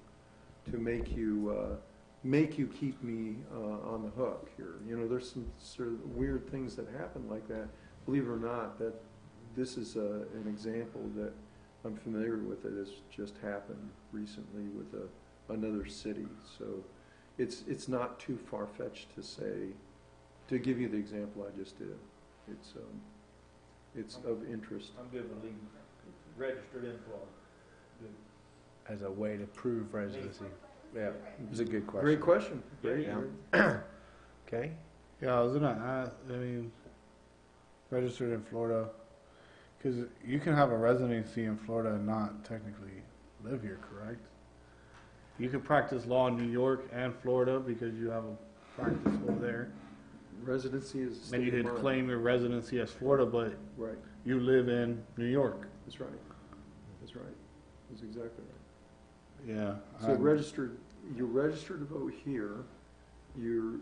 to make you keep me on the hook here? There's some sort of weird things that happen like that. Believe it or not, that this is an example that I'm familiar with that has just happened recently with another city. So it's not too far-fetched to say, to give you the example I just did. It's of interest. I'm good with leaving. registered in Florida? As a way to prove residency. Yeah, it was a good question. Great question. Great. Yeah. Okay, Yeah, I was gonna ask, I mean, registered in Florida, because you can have a residency in Florida and not technically live here, correct? You could practice law in New York and Florida because you have a practice over there. Residency is a And state you of could mind. claim your residency as Florida, but Right, you live in New York. that's right. That's right. That's exactly right. Yeah. So you're registered to vote here, you're,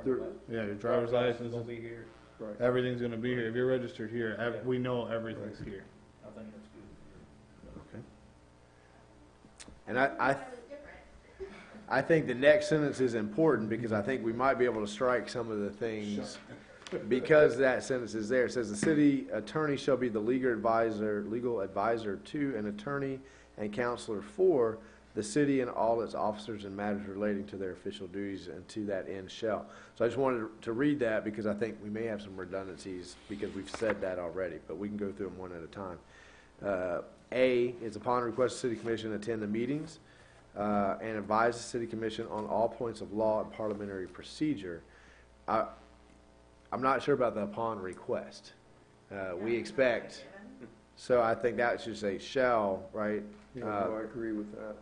there, Yeah, your driver's license, Gonna be here. right. everything's gonna be here. If you're registered here, we know everything's here. I think that's good. and I think the next sentence is important because I think we might be able to strike some of the things because that sentence is there. It says the city attorney shall be the legal advisor to an attorney and counselor for the city and all its officers and matters relating to their official duties, and to that end shall. So I just wanted to read that because I think we may have some redundancies because we've said that already, but we can go through them one at a time. A is upon request of city commission attend the meetings and advise the city commission on all points of law and parliamentary procedure. I'm not sure about the upon request. We expect, so I think that should say shall, right? Yeah, no, I agree with that.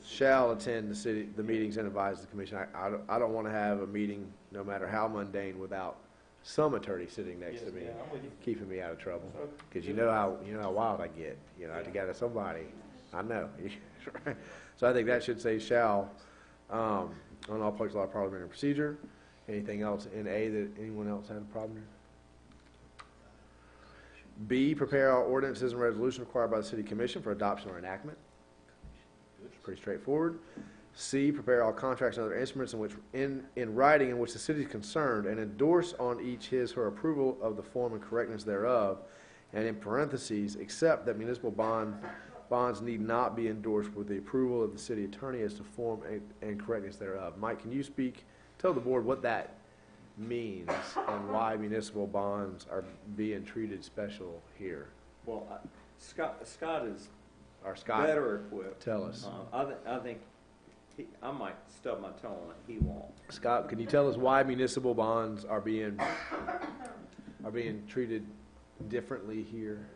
Shall attend the meetings and advise the commission. I don't want to have a meeting, no matter how mundane, without some attorney sitting next to me, Yeah, I'm with you. keeping me out of trouble. Because you know how wild I get. You know, I got to somebody. I know. So I think that should say shall on all points of law, parliamentary procedure. Anything else in A that anyone else had a problem with? B, prepare all ordinances and resolutions required by the city commission for adoption or enactment. Pretty straightforward. C, prepare all contracts and other instruments in writing in which the city is concerned and endorse on each his or her approval of the form and correctness thereof, and in parentheses, except that municipal bonds need not be endorsed with the approval of the city attorney as to form and correctness thereof. Mike, can you tell the board what that means and why municipal bonds are being treated special here? Well, Scott is Or Scott, better equipped. tell us. I think I might stub my toe on it. He won't. Scott, can you tell us why municipal bonds are being treated differently here?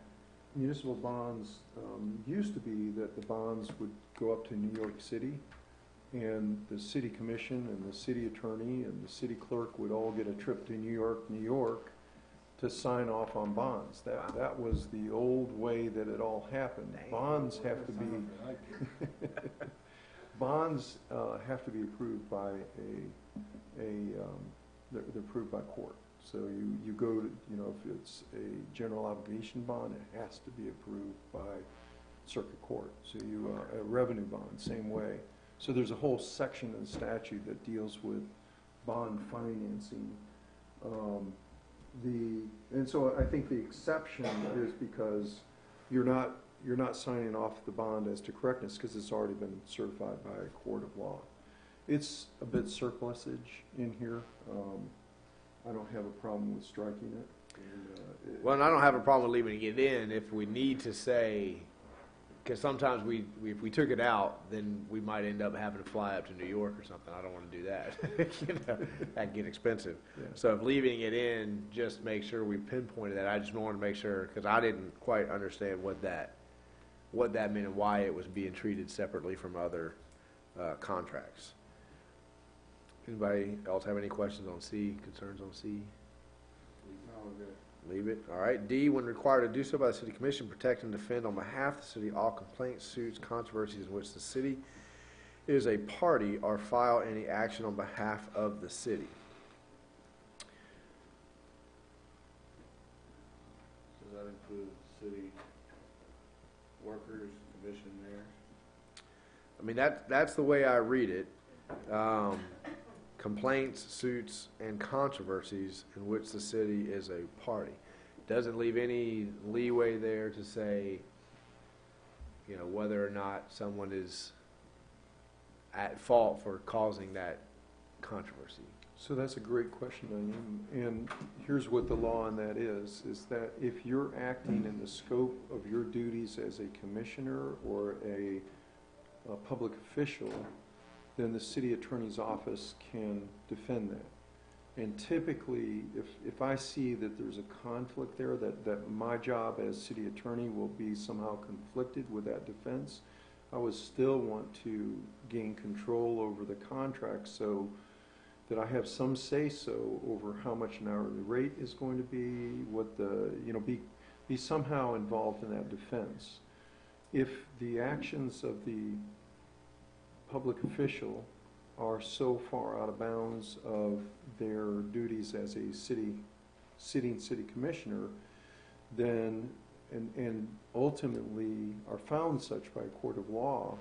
Municipal bonds, used to be that the bonds would go up to New York City, and the city commission and the city attorney and the city clerk would all get a trip to New York, to sign off on bonds. That was the old way that it all happened. Bonds have to be, bonds have to be approved by they're approved by court. So you go to, if it's a general obligation bond, it has to be approved by circuit court. So a revenue bond, same way. So there's a whole section of the statute that deals with bond financing. And so I think the exception is because you're not signing off the bond as to correctness because it's already been certified by a court of law. It's a bit surplusage in here. I don't have a problem with striking it. Well, and I don't have a problem leaving it in if we need to say, because sometimes if we took it out, then we might end up having to fly up to New York or something. I don't want to do that. That'd get expensive. Yeah. So if leaving it in, just make sure we pinpointed that. I just wanted to make sure, because I didn't quite understand what that meant and why it was being treated separately from other contracts. Anybody else have any questions on C, concerns on C? Leave it. All right. D, when required to do so by the city commission, protect and defend on behalf of the city all complaints, suits, controversies in which the city is a party or file any action on behalf of the city. Does that include city workers, commission, mayors? I mean, that's the way I read it. Complaints, suits, and controversies in which the city is a party. Doesn't leave any leeway there to say, whether or not someone is at fault for causing that controversy? So that's a great question, Naeem. And here's what the law on that is that if you're acting in the scope of your duties as a commissioner or a public official, then the city attorney's office can defend that. And typically, if I see that there's a conflict there, that my job as city attorney will be somehow conflicted with that defense, I would still want to gain control over the contract so that I have some say-so over how much an hourly rate is going to be, what the, be somehow involved in that defense. If the actions of the public official are so far out of bounds of their duties as a sitting city commissioner, then, and ultimately are found such by a court of law,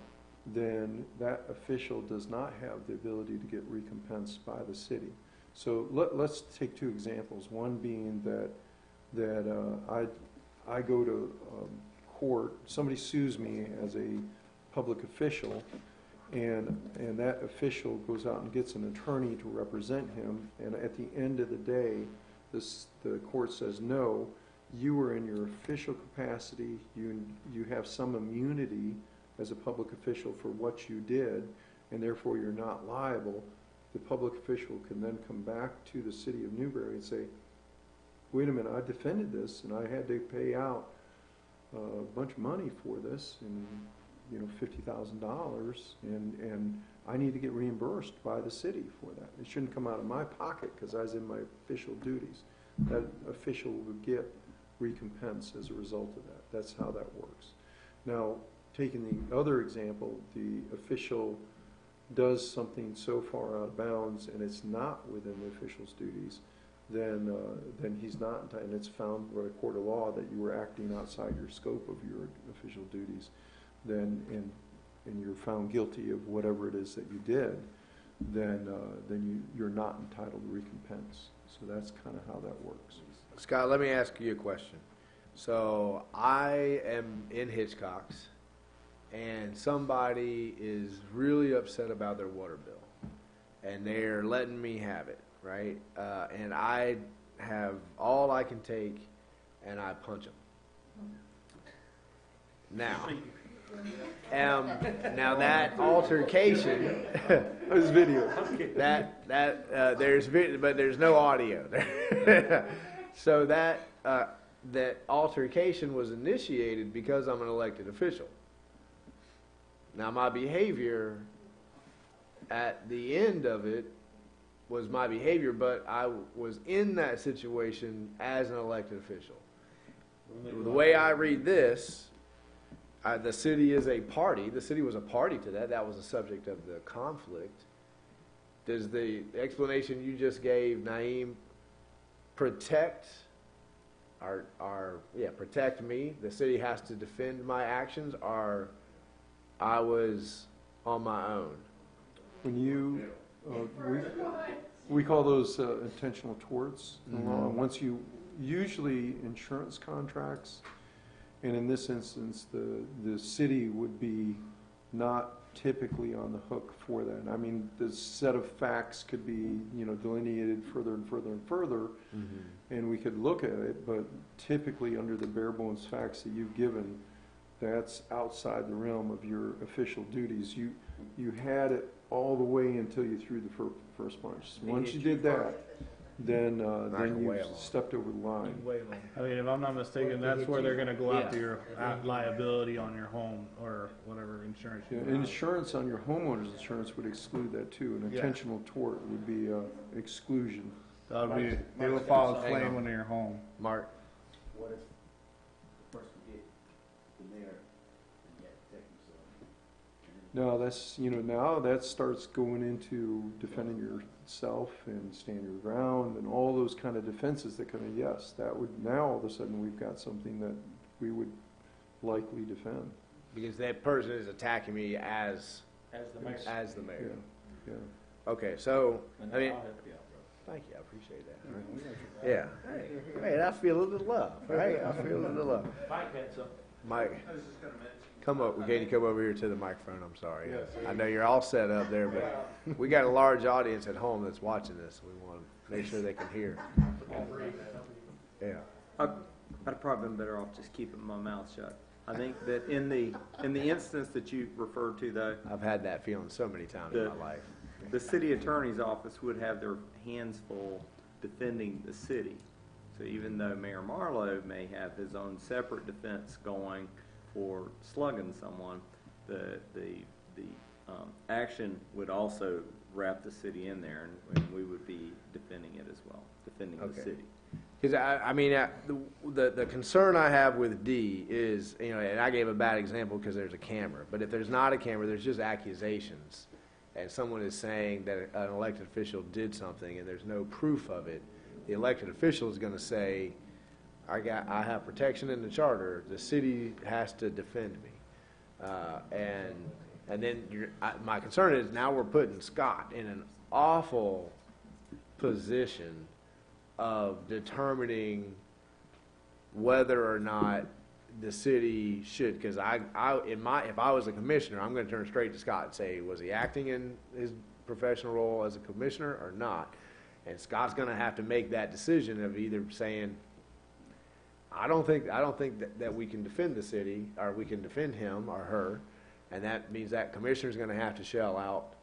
then that official does not have the ability to get recompensed by the city. So let's take two examples. One being that I go to court, somebody sues me as a public official, and that official goes out and gets an attorney to represent him, and at the end of the day, the court says, no, you were in your official capacity, you have some immunity as a public official for what you did, and therefore you're not liable. The public official can then come back to the city of Newberry and say, wait a minute, I defended this, and I had to pay out a bunch of money for this, and $50,000, and I need to get reimbursed by the city for that. It shouldn't come out of my pocket because I was in my official duties. That official would get recompense as a result of that. That's how that works. Now, taking the other example, the official does something so far out of bounds and it's not within the official's duties, then he's not entitled, and it's found by a court of law that you were acting outside your scope of your official duties, then and you're found guilty of whatever it is that you did, then you're not entitled to recompense. So that's kind of how that works. Scott, let me ask you a question. So I am in Hitchcock's, and somebody is really upset about their water bill, and they're letting me have it, right? And I have all I can take, and I punch them. Now, now that altercation, There's video. there's video, but there's no audio. So that altercation was initiated because I'm an elected official. Now my behavior at the end of it was my behavior, but I was in that situation as an elected official. The way I read this, the city is a party. The city was a party to that. That was the subject of the conflict. Does the explanation you just gave, Naeem, protect protect me? The city has to defend my actions, or I was on my own? When you, we call those intentional torts in the law. Once you, usually insurance contracts, and in this instance, the city would be not typically on the hook for that. I mean, the set of facts could be, delineated further and further and further, and we could look at it, but typically under the bare bones facts that you've given, that's outside the realm of your official duties. You had it all the way until you threw the first punch. Once you did that, then you stepped over the line. I mean, if I'm not mistaken, that's where they're gonna go after your liability on your home or whatever insurance you have. Insurance on your homeowner's insurance would exclude that too. An intentional tort would be exclusion. That would be, they will file a claim when they're home. Mark? What if the person get the mayor and yet protect himself? No, that's, now that starts going into defending yourself and stand your ground and all those kind of defenses that come in. Yes, that would, now all of a sudden we've got something that we would likely defend. Because that person is attacking me as the mayor. As the mayor. Yeah. Okay, so, And I mean, I'll help you out, bro. thank you, I appreciate that. Yeah. Hey, I feel a little love, right? I feel a little love. Mike had some. Mike, I was just gonna mention, Come up, can you come over here to the microphone? I'm sorry. Yes, I know you're all set up there, but we got a large audience at home that's watching this. We want to make sure they can hear. Yeah. I'd probably been better off just keeping my mouth shut. I think that in the instance that you referred to, though, I've had that feeling so many times in my life. the city attorney's office would have their hands full defending the city. So even though Mayor Marlowe may have his own separate defense going for slugging someone, the action would also wrap the city in there, and we would be defending it as well, defending the city. Because I mean, the concern I have with D is, you know, and I gave a bad example because there's a camera, but if there's not a camera, there's just accusations, and someone is saying that an elected official did something and there's no proof of it, the elected official is going to say, I have protection in the charter. The city has to defend me, and then my concern is now we're putting Scott in an awful position of determining whether or not the city should. Because if I was a commissioner, I'm going to turn straight to Scott and say, was he acting in his professional role as a commissioner or not? And Scott's going to have to make that decision of either saying, I don't think that we can defend the city, or we can defend him or her, and that means that commissioner's going to have to shell out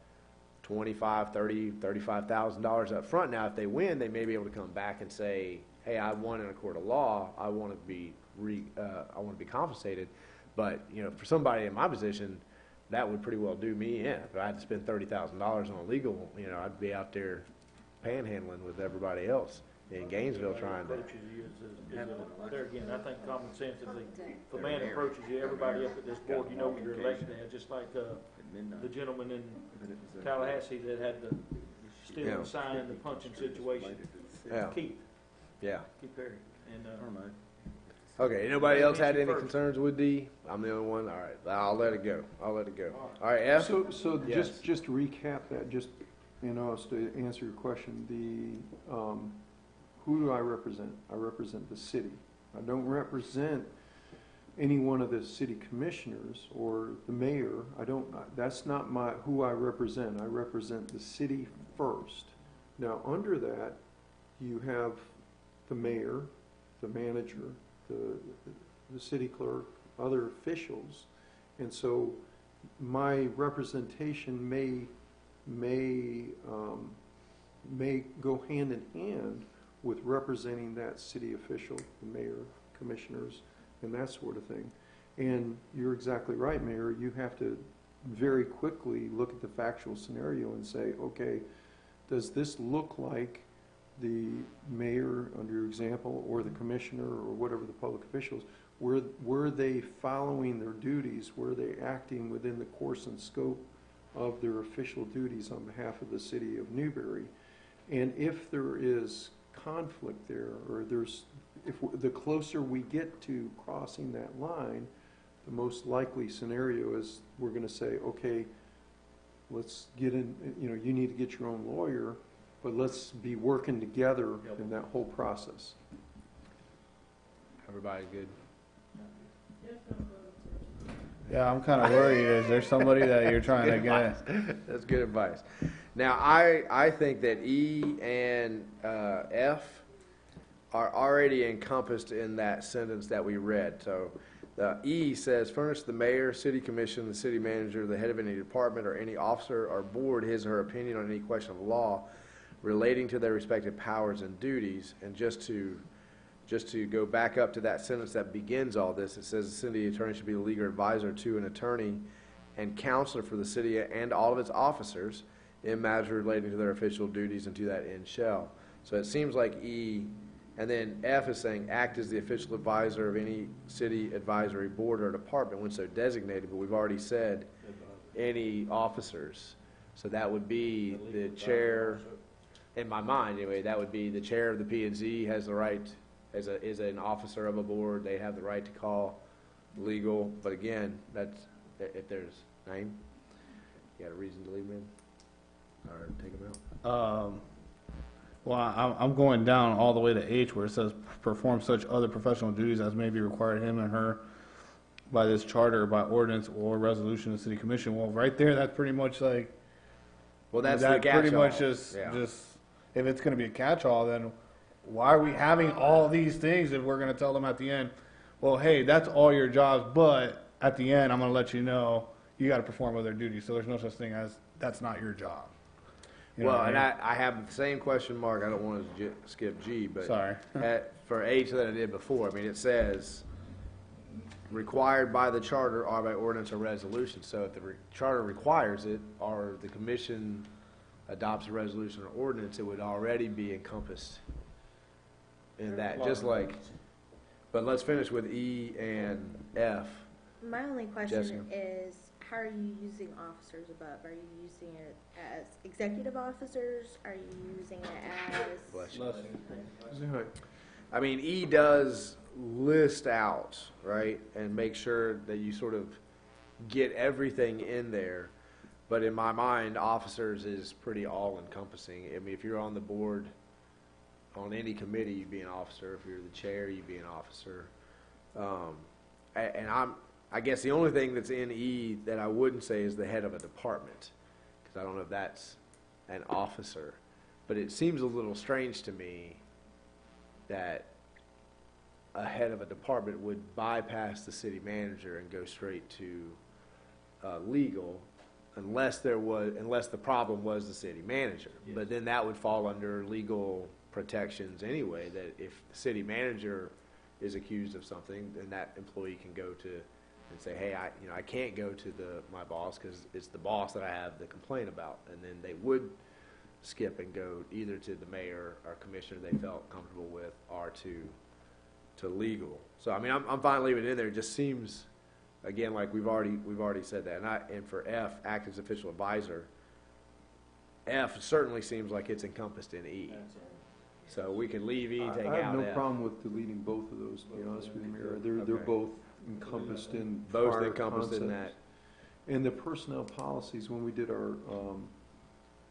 $25,000, $30,000, $35,000 up front. Now, if they win, they may be able to come back and say, "Hey, I won in a court of law. I want to be compensated." But you know, for somebody in my position, that would pretty well do me in. If I had to spend $30,000 on legal, you know, I'd be out there panhandling with everybody else in Gainesville trying to. There again, I think common sense, if a man approaches you, everybody up at this board, you know what you're elected at, just like the gentleman in Tallahassee that had to steal the sign in the punching situation. Yeah. Keith Yeah. Perry. And, Okay, nobody else had any concerns with D? I'm the only one? All right, I'll let it go. All right, F? So Yes. just to recap that, just, you know, to answer your question, who do I represent? I represent the city. I don't represent any one of the city commissioners or the mayor. That's not who I represent. I represent the city first. Now, under that, you have the mayor, the manager, the city clerk, other officials. And so my representation may go hand in hand with representing that city official, the mayor, commissioners, and that sort of thing. And you're exactly right, Mayor. You have to very quickly look at the factual scenario and say, okay, does this look like the mayor, under your example, or the commissioner, or whatever the public officials, were they following their duties? Were they acting within the course and scope of their official duties on behalf of the city of Newberry? And if there is conflict there, or the closer we get to crossing that line, the most likely scenario is we're going to say, okay, let's get in, you know, you need to get your own lawyer, but let's be working together in that whole process. Everybody good? Yeah, I'm kind of worried. Is there somebody that you're trying to get? That's good advice. Now, I think that E and F are already encompassed in that sentence that we read. So the E says, furnish the mayor, city commission, the city manager, the head of any department, or any officer or board his or her opinion on any question of law relating to their respective powers and duties. And just to go back up to that sentence that begins all this, it says the city attorney should be the legal advisor to an attorney and counselor for the city and all of its officers in matters relating to their official duties and to that end shall. So it seems like E, and then F is saying act as the official advisor of any city advisory board or department when so designated, but we've already said any officers. So that would be the chair, in my mind anyway, that would be the chair of the P&Z has the right, is an officer of a board, they have the right to call legal, but again, that's, if there's name, you got a reason to leave them in, or take them out. Well, I'm going down all the way to H where it says perform such other professional duties as may be required of him and her by this charter, by ordinance or resolution of the city commission. Well, right there, that's pretty much like, Well, that's the that pretty catch-all. much just, Yeah. if it's gonna be a catch-all, then why are we having all these things if we're gonna tell them at the end, well, hey, that's all your jobs, but at the end, I'm gonna let you know, you gotta perform other duties, so there's no such thing as, that's not your job. You know Well, what I and mean? I have the same question mark, I don't want to skip G, but. Sorry. For H that I did before, I mean, it says required by the charter or by ordinance or resolution. So if the charter requires it, or the commission adopts a resolution or ordinance, it would already be encompassed in that, just like, but let's finish with E and F. My only question Jessica? is, how are you using officers above? Are you using it as executive officers? Are you using it as? Bless you. Right. I mean, E does list out, right, and make sure that you sort of get everything in there. But in my mind, officers is pretty all-encompassing. I mean, if you're on the board, on any committee, you'd be an officer. If you're the chair, you'd be an officer. And I guess the only thing that's in E that I wouldn't say is the head of a department, because I don't know if that's an officer. But it seems a little strange to me that a head of a department would bypass the city manager and go straight to legal, unless the problem was the city manager. Yes. But then that would fall under legal protections anyway, that if the city manager is accused of something, then that employee can go to and say, hey, I can't go to my boss because it's the boss that I have the complaint about. And then they would skip and go either to the mayor or commissioner they felt comfortable with, or to legal. So I mean, I'm fine leaving it in there. It just seems, again, like we've already said that. And for F, active official advisor, F certainly seems like it's encompassed in E. So we can leave E, take I have out no F. problem with deleting both of those, to be honest with you, Mayor. They're Okay. both encompassed in Both prior encompassed in that. concepts. And the personnel policies, when we did our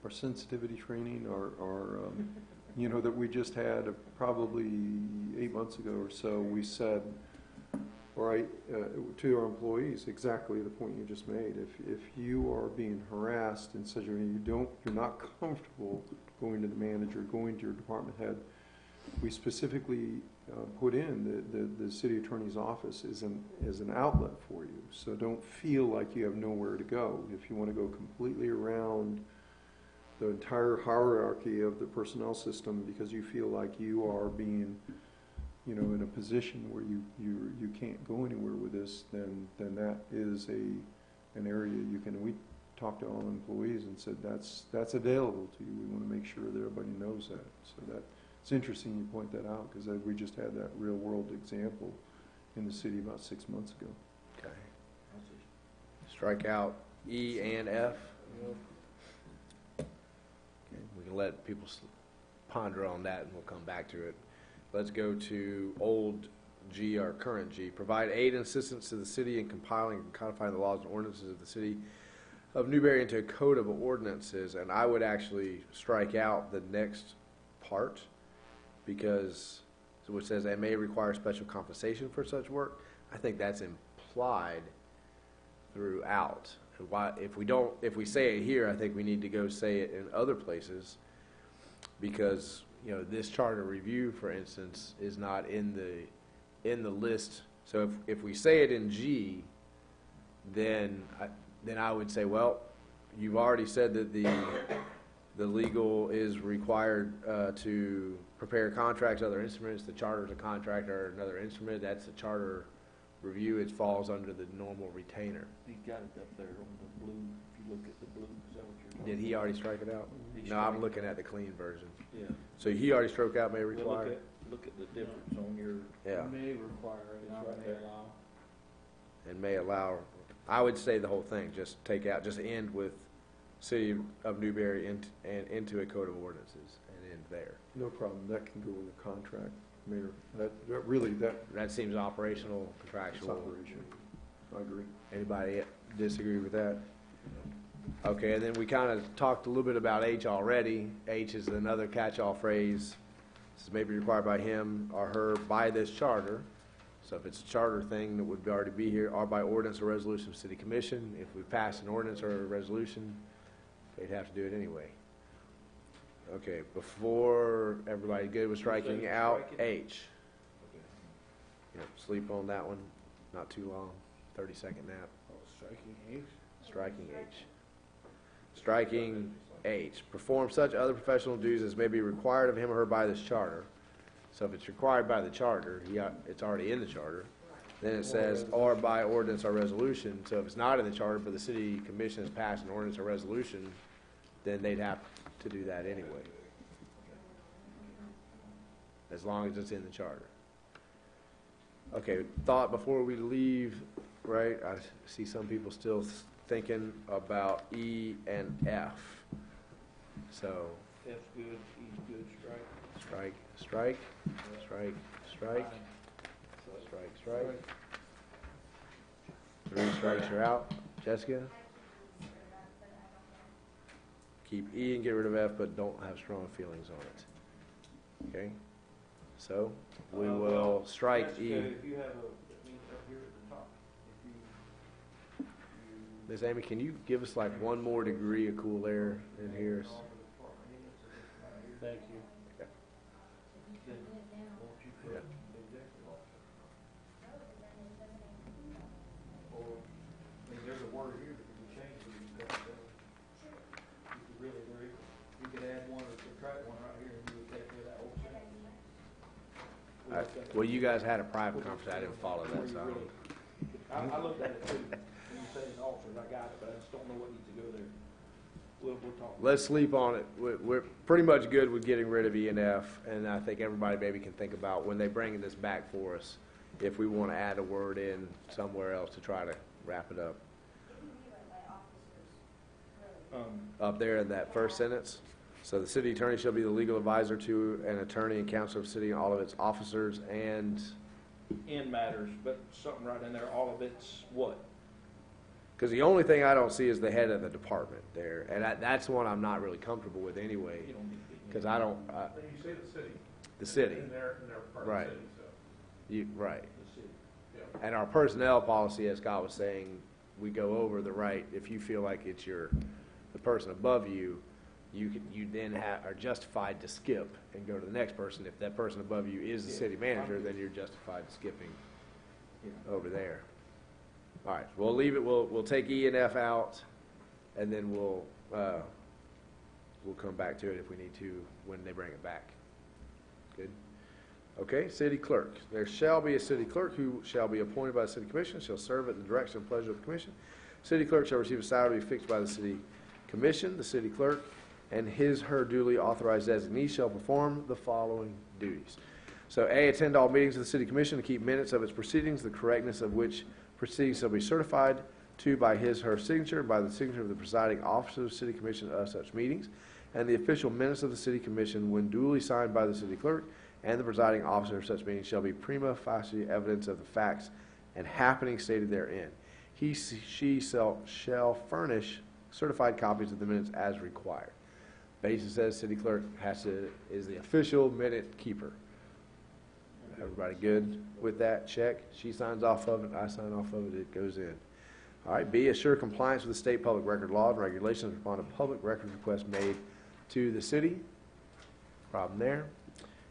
sensitivity training, that we just had probably 8 months ago or so, we said, all right, to our employees, exactly the point you just made. If you are being harassed in such a way you're not comfortable going to the manager, going to your department head, we specifically put in the city attorney's office as an outlet for you. So don't feel like you have nowhere to go. If you want to go completely around the entire hierarchy of the personnel system because you feel like you are being, in a position where you can't go anywhere with this, then that is an area you can. We talked to all employees and said that's available to you. We want to make sure that everybody knows that. So it's interesting you point that out, because we just had that real world example in the city about 6 months ago. Okay. Strike out E and F. Okay, we can let people ponder on that, and we'll come back to it. Let's go to old G, or current G. Provide aid and assistance to the city in compiling and codifying the laws and ordinances of the city of Newberry into a code of ordinances. And I would actually strike out the next part, because it says they may require special compensation for such work. I think that's implied throughout. And if we say it here, I think we need to go say it in other places, because this charter review, for instance, is not in the list. So if we say it in G, then I would say, well, you've already said that the legal is required to prepare contracts, other instruments. The charter is a contract or another instrument. That's a charter review. It falls under the normal retainer. He got it up there on the blue, if you look at the blue, is that what you're talking Did he already strike it out? He No, I'm struck it. looking at the clean version. Yeah. So he already struck out may Well, require? look at the difference on your, Yeah, May require it, not not may may allow. and may allow. I would say the whole thing, just take out, just end with City of Newberry and into a code of ordinances, and end there. No problem. That can go in the contract, Mayor. That That seems operational, it's contractual. operation. I agree. Anybody disagree with that? Okay, and then we kind of talked a little bit about H already. H is another catch-all phrase. This may be required by him or her by this charter. So if it's a charter thing that would already be here, or by ordinance or resolution of city commission, if we pass an ordinance or a resolution, they'd have to do it anyway. Okay, before everybody good with striking out H. Yep, sleep on that one, not too long, 30-second nap. Oh, striking H? Striking H. Striking H. Perform such other professional duties as may be required of him or her by this charter. So if it's required by the charter, it's already in the charter. Then it says, or by ordinance or resolution. So if it's not in the charter, but the city commission has passed an ordinance or resolution, then they'd have to do that anyway. As long as it's in the charter. Okay, thought before we leave, right? I see some people still thinking about E and F. So, F's good, E's good, strike. strike, strike, strike, strike, strike. 3 strikes are out. Jessica? Keep E and get rid of F, but don't have strong feelings on it. Okay? So, we will strike Jessica, E. if you have it means up here at the top. If you Ms. Amy, can you give us like one more degree of cool air in here? Thank you. Okay. Then won't you put Yeah. the executive officer? Or, I mean, there's a word here that can be changed, but you could, you could really, you could add one or subtract one right here, and you would take care of that whole sentence. Well, you guys had a private conference. I didn't follow that, so. I looked at it too. When you say it's officers, I got it, but I just don't know what needs to go there. We'll talk. Let's sleep on it. We're pretty much good with getting rid of E and F, and I think everybody maybe can think about when they bring this back for us, if we want to add a word in somewhere else to try to wrap it up. Up there in that first sentence. So the city attorney shall be the legal advisor to an attorney and counsel of the city and all of its officers and, In matters, but something right in there, all of it's what? because the only thing I don't see is the head of the department there, and that's one I'm not really comfortable with anyway, You don't need to be. because I don't, When you say the city. the city, And they're part of Right. the city, so, right. The city. yeah. And our personnel policy, as Scott was saying, we go over the right, if you feel like it's the person above you, you then are justified to skip and go to the next person. If that person above you is the city manager, then you're justified skipping over there. All right, we'll leave it, we'll take E and F out, and then we'll come back to it if we need to when they bring it back. Good? Okay, city clerk. There shall be a city clerk who shall be appointed by the city commission, shall serve at the direction and pleasure of the commission. City clerk shall receive a salary fixed by the city commission. The city clerk and his/her duly authorized designee shall perform the following duties. So A, attend all meetings of the city commission to keep minutes of its proceedings, the correctness of which proceedings shall be certified to by his/her signature and by the signature of the presiding officer of the city commission of such meetings, and the official minutes of the city commission, when duly signed by the city clerk and the presiding officer of such meetings, shall be prima facie evidence of the facts and happenings stated therein. She shall furnish certified copies of the minutes as required. Basically says city clerk is the official minute keeper. Everybody good with that? Check. She signs off of it, I sign off of it, it goes in. All right, B, assure compliance with the state public record law and regulations upon a public record request made to the city. Problem there.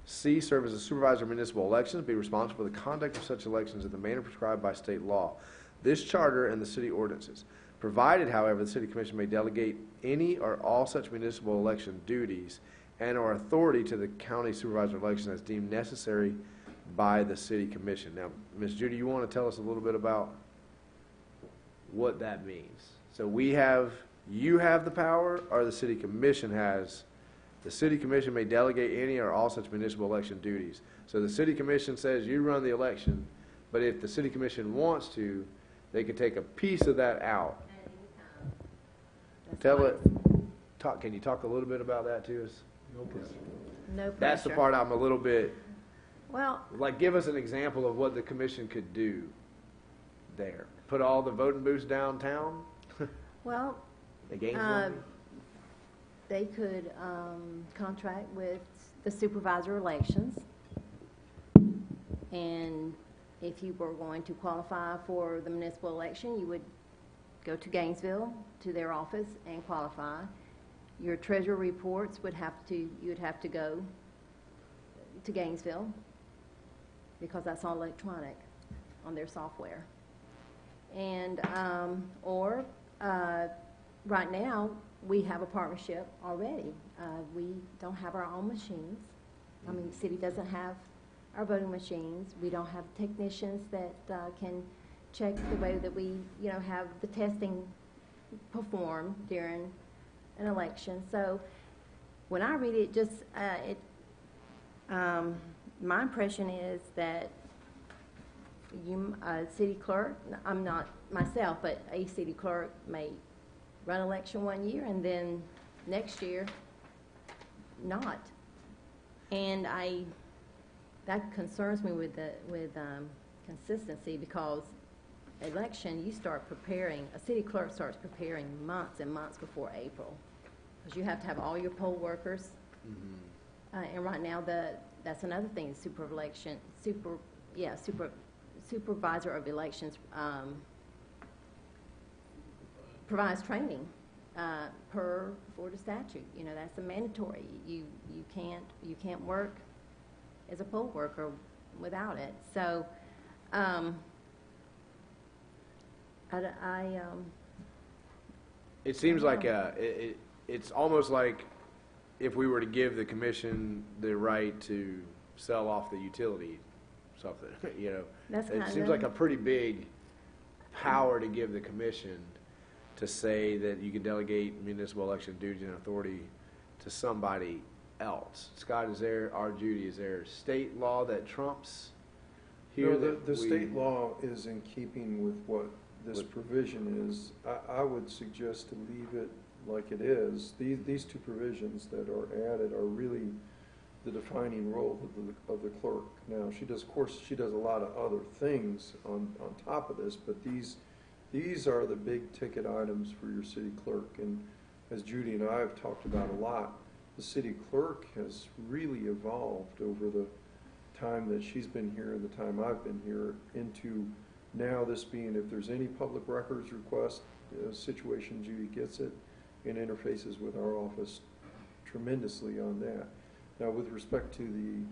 C, serve as a supervisor of municipal elections, be responsible for the conduct of such elections in the manner prescribed by state law, this charter, and the city ordinances. Provided, however, the city commission may delegate any or all such municipal election duties and or authority to the county supervisor of elections as deemed necessary by the city commission. Now, Ms. Judy, you want to tell us a little bit about what that means? So you have the power, or the city commission has? The city commission may delegate any or all such municipal election duties. So the city commission says you run the election, but if the city commission wants to, they can take a piece of that out. Can you talk a little bit about that to us? No pressure. That's the part I'm a little bit, Well, like, give us an example of what the commission could do there. Put all the voting booths downtown? well, The Gainesville? they could contract with the supervisor of elections and if you were going to qualify for the municipal election, you would go to Gainesville, to their office, and qualify. Your treasurer reports you would have to go to Gainesville, because that's all electronic on their software. And, right now, we have a partnership already. We don't have our own machines. I mean, the city doesn't have our voting machines. We don't have technicians that can check the way that we, have the testing performed during an election. So when I read it, my impression is that city clerk, I'm not myself, but a city clerk may run election one year and then next year not. And that concerns me with consistency, because election, a city clerk starts preparing months and months before April, because you have to have all your poll workers. And right now, that's another thing, supervisor of elections provides training per Florida statute. That's a mandatory. You can't work as a poll worker without it. So It seems like it's almost like if we were to give the commission the right to sell off the utility, something, it seems like a pretty big power to give the commission to say that you can delegate municipal election duties and authority to somebody else. Scott, is there state law that trumps here? No, the state law is in keeping with what this provision is. I would suggest to leave it like it is. These two provisions that are added are really the defining role of the clerk. Now, she does a lot of other things on top of this, but these are the big ticket items for your city clerk. And as Judy and I have talked about a lot, the city clerk has really evolved over the time that she's been here and the time I've been here, into now this being, if there's any public records request situation, Judy gets it and interfaces with our office tremendously on that. Now, with respect to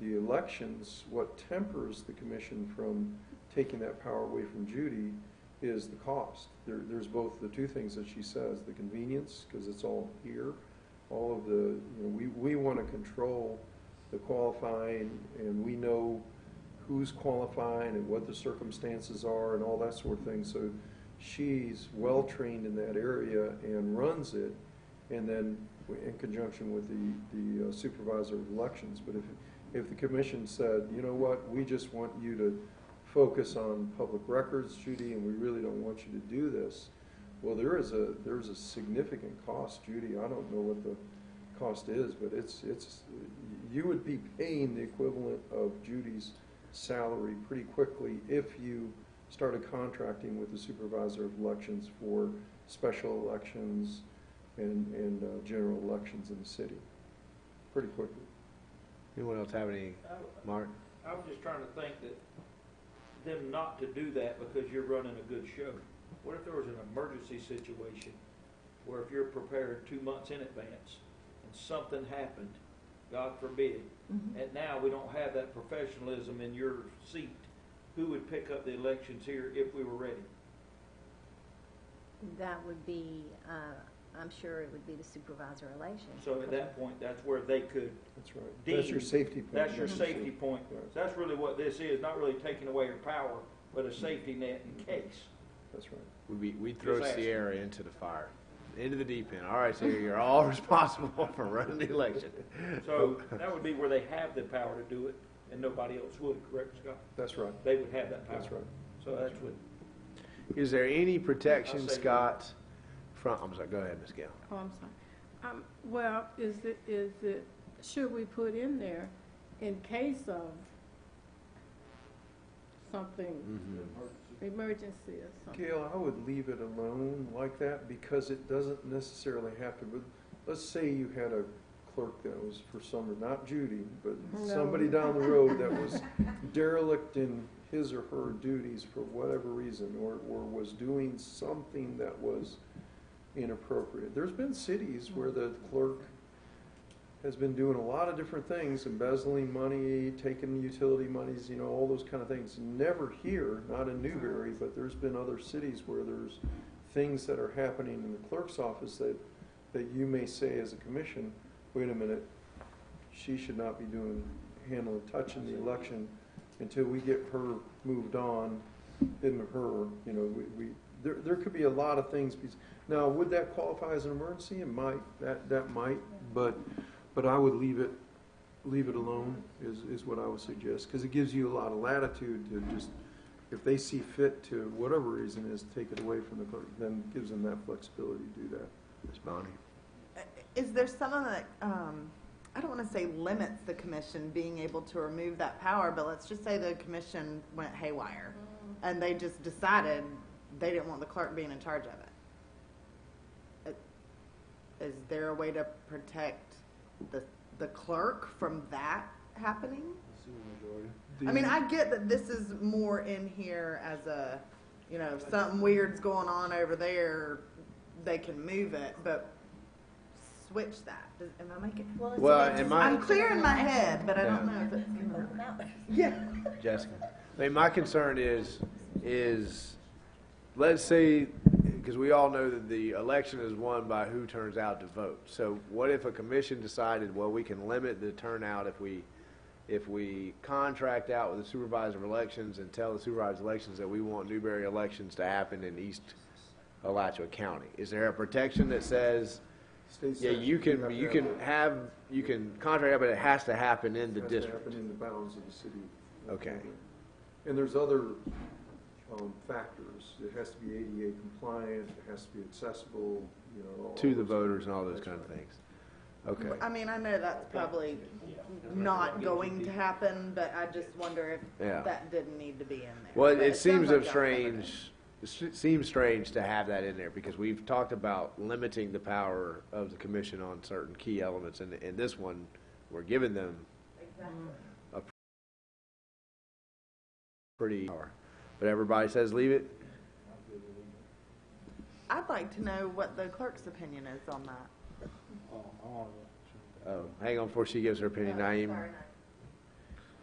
the elections, what tempers the commission from taking that power away from Judy is the cost. There's both the two things that she says, the convenience, because it's all here, all of the, we want to control the qualifying, and we know who's qualifying and what the circumstances are and all that sort of thing. So she's well trained in that area and runs it, and then in conjunction with the supervisor of elections. But if the commission said, you know what, we just want you to focus on public records, Judy, and we really don't want you to do this, well, there's a significant cost, Judy. I don't know what the cost is, but it's you would be paying the equivalent of Judy's salary pretty quickly if you started contracting with the supervisor of elections for special elections and general elections in the city pretty quickly. Anyone else have any, Mark? I was just trying to think that them not to do that because you're running a good show. What if there was an emergency situation where if you're prepared 2 months in advance and something happened, God forbid, and now we don't have that professionalism in your seat, who would pick up the elections here if we were ready? that would be, I'm sure it would be the supervisor of elections. So at that point, that's where they could That's right. deem. That's your safety point. That's your safety point. Right. So that's really what this is, not really taking away your power, but a safety net in case. That's right. We'd throw Just asking. Sierra into the fire, into the deep end. All right, Sierra, you're all responsible for running the election. So that would be where they have the power to do it, and nobody else would, correct, Scott? That's right. They would have that power. That's right. So that's what, Is there any protection, I'll say Scott, from, I'm sorry, go ahead, Ms. Gale. Oh, I'm sorry. Well, is it, should we put in there in case of something, emergency or something? Gail, I would leave it alone like that because it doesn't necessarily have to, but let's say you had a clerk that was for summer, not Judy, but No. somebody down the road that was derelict in his or her duties for whatever reason, or was doing something that was inappropriate. There's been cities where the clerk has been doing a lot of different things, embezzling money, taking utility monies, all those kind of things. Never here, not in Newberry, but there's been other cities where there's things that are happening in the clerk's office that you may say as a commission, wait a minute, she should not be touching the election until we get her moved on, him or her, there could be a lot of things. Now, would that qualify as an emergency? It might, that might, but I would leave it alone is what I would suggest, because it gives you a lot of latitude to just, if they see fit to whatever reason is, take it away from the clerk, then gives them that flexibility to do that. Ms. Bonnie? Is there someone that, I don't want to say limits the commission being able to remove that power, but let's just say the commission went haywire and they just decided they didn't want the clerk being in charge of it. Is there a way to protect the clerk from that happening? I mean, I get that this is more in here as a, if something weird's going on over there, they can move it, but switch that. Am I making? I'm clear in my head, but I don't know if it's gonna. Yeah. Jessica? I mean, my concern is, let's say, because we all know that the election is won by who turns out to vote. So what if a commission decided, well, we can limit the turnout if we contract out with the supervisor of elections and tell the supervisor of elections that we want Newberry elections to happen in East Alachua County? Is there a protection that says, yeah, you can contract out, but it has to happen in the district? It has to happen in the bounds of the city. Okay. And there's other factors. It has to be ADA compliant. It has to be accessible. To the voters and all those kind of things. Okay. I mean, I know that's probably not going to happen, but I just wonder if that didn't need to be in there. Well, But it seems sounds like strange. It seems strange to have that in there because we've talked about limiting the power of the commission on certain key elements, and in this one, we're giving them a pretty power. But everybody says leave it. I'd like to know what the clerk's opinion is on that. Oh, hang on before she gives her opinion, Naeem, What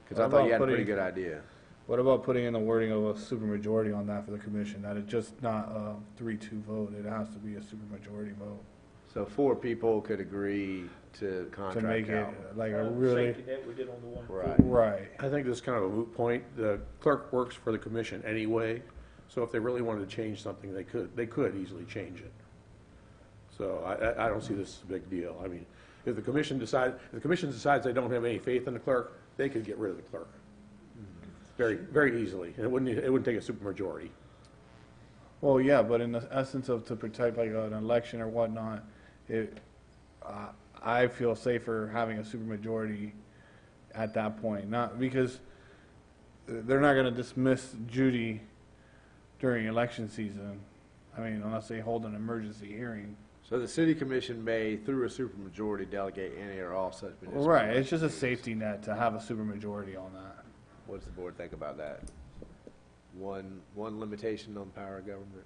because I thought you about had a pretty putting- good idea. What about putting in the wording of a supermajority on that for the commission, that it's just not a 3-2 vote, it has to be a supermajority vote? So 4 people could agree to To contract make it out. like a really, Safety net we did on the one. Right. right. I think this is kind of a moot point. The clerk works for the commission anyway, so if they really wanted to change something, they could easily change it. So I don't see this as a big deal. I mean, if the commission decides they don't have any faith in the clerk, they could get rid of the clerk. Very, very easily. And it wouldn't take a supermajority. Well, yeah, but in the essence of to protect like an election or whatnot, I feel safer having a supermajority at that point. Not because they're not going to dismiss Judy during election season. I mean, unless they hold an emergency hearing. So the city commission may, through a supermajority, delegate any or all such municipal. Right. It's just a safety net to have a supermajority on that. What does the board think about that? One limitation on power of government?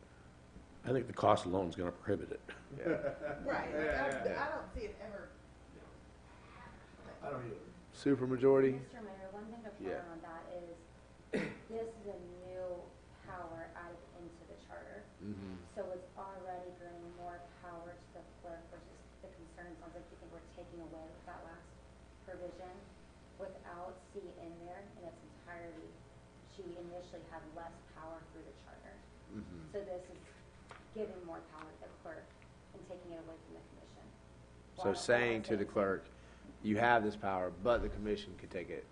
I think the cost alone is going to prohibit it. Yeah. Right. I don't see it ever. I don't either. Supermajority? Mr. Mayor, one thing to Yeah. point on that is, this is a new power added into the charter. Mm-hmm. So it's already bringing more power to the clerk, which is the concern. Sounds like you think we're taking away with that last provision. Without C in there in its entirety, she initially had less power through the charter. Mm-hmm. So this is giving more power to the clerk and taking it away from the commission. So saying to the clerk, you have this power, but the commission could take it.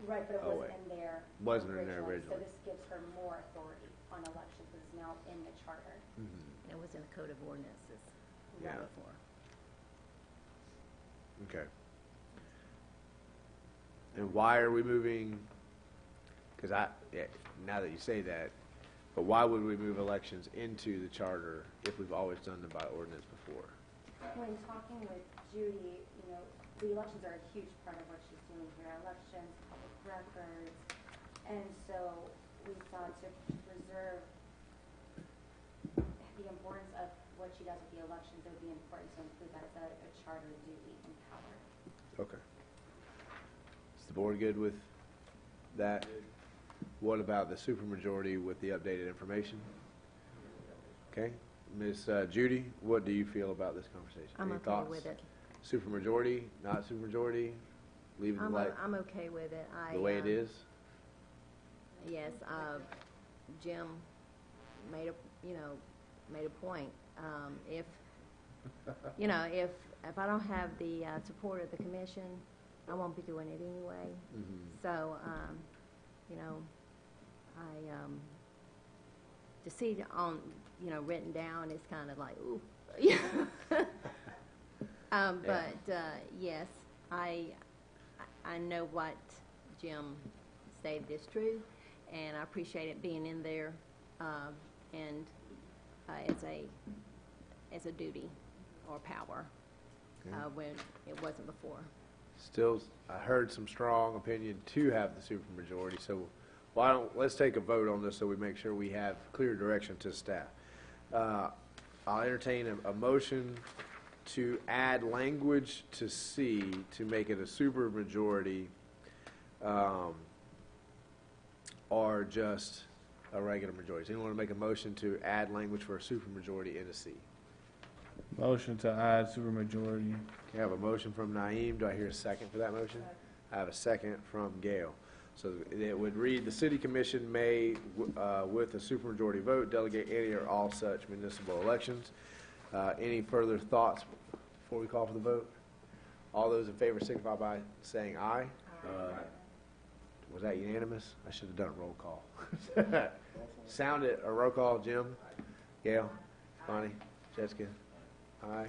Right, but it Oh, wasn't wait. in there. Wasn't in there So originally. this gives her more authority on elections, because it's now in the charter. Mm-hmm. It was in the code of ordinances Yeah. before. Okay. And why are we moving, because now that you say that, but why would we move elections into the charter if we've always done them by ordinance before? When talking with Judy, the elections are a huge part of what she's doing here. Elections, public records, And so we thought to preserve the importance of what she does with the elections, it would be important to include that as a charter duty and power. Okay. Is the board good with that? What about the supermajority with the updated information? Okay. Ms. Judy, what do you feel about this conversation? I'm Any okay thoughts? with it. Supermajority, not supermajority? Leave it like I'm okay with it. the way it is? Yes, Jim made a point. If, if I don't have the support of the commission, I won't be doing it anyway. So, to see it on, written down is kind of like, ooh. Yes, I know what Jim stated is true, and I appreciate it being in there, and as a duty or power, when it wasn't before. Still, I heard some strong opinion to have the supermajority, so let's take a vote on this so we make sure we have clear direction to staff. I'll entertain a motion to add language to C to make it a supermajority, or just a regular majority. Does anyone want to make a motion to add language for a supermajority into C? Motion to add supermajority. Okay, I have a motion from Naeem. Do I hear a second for that motion? I have a second from Gail. So it would read, the city commission may, with a supermajority vote, delegate any or all such municipal elections. Any further thoughts before we call for the vote? All those in favor signify by saying aye. Was that unanimous? I should have done a roll call. Sound it, a roll call, Jim? Gail? Bonnie? Jessica? Aye?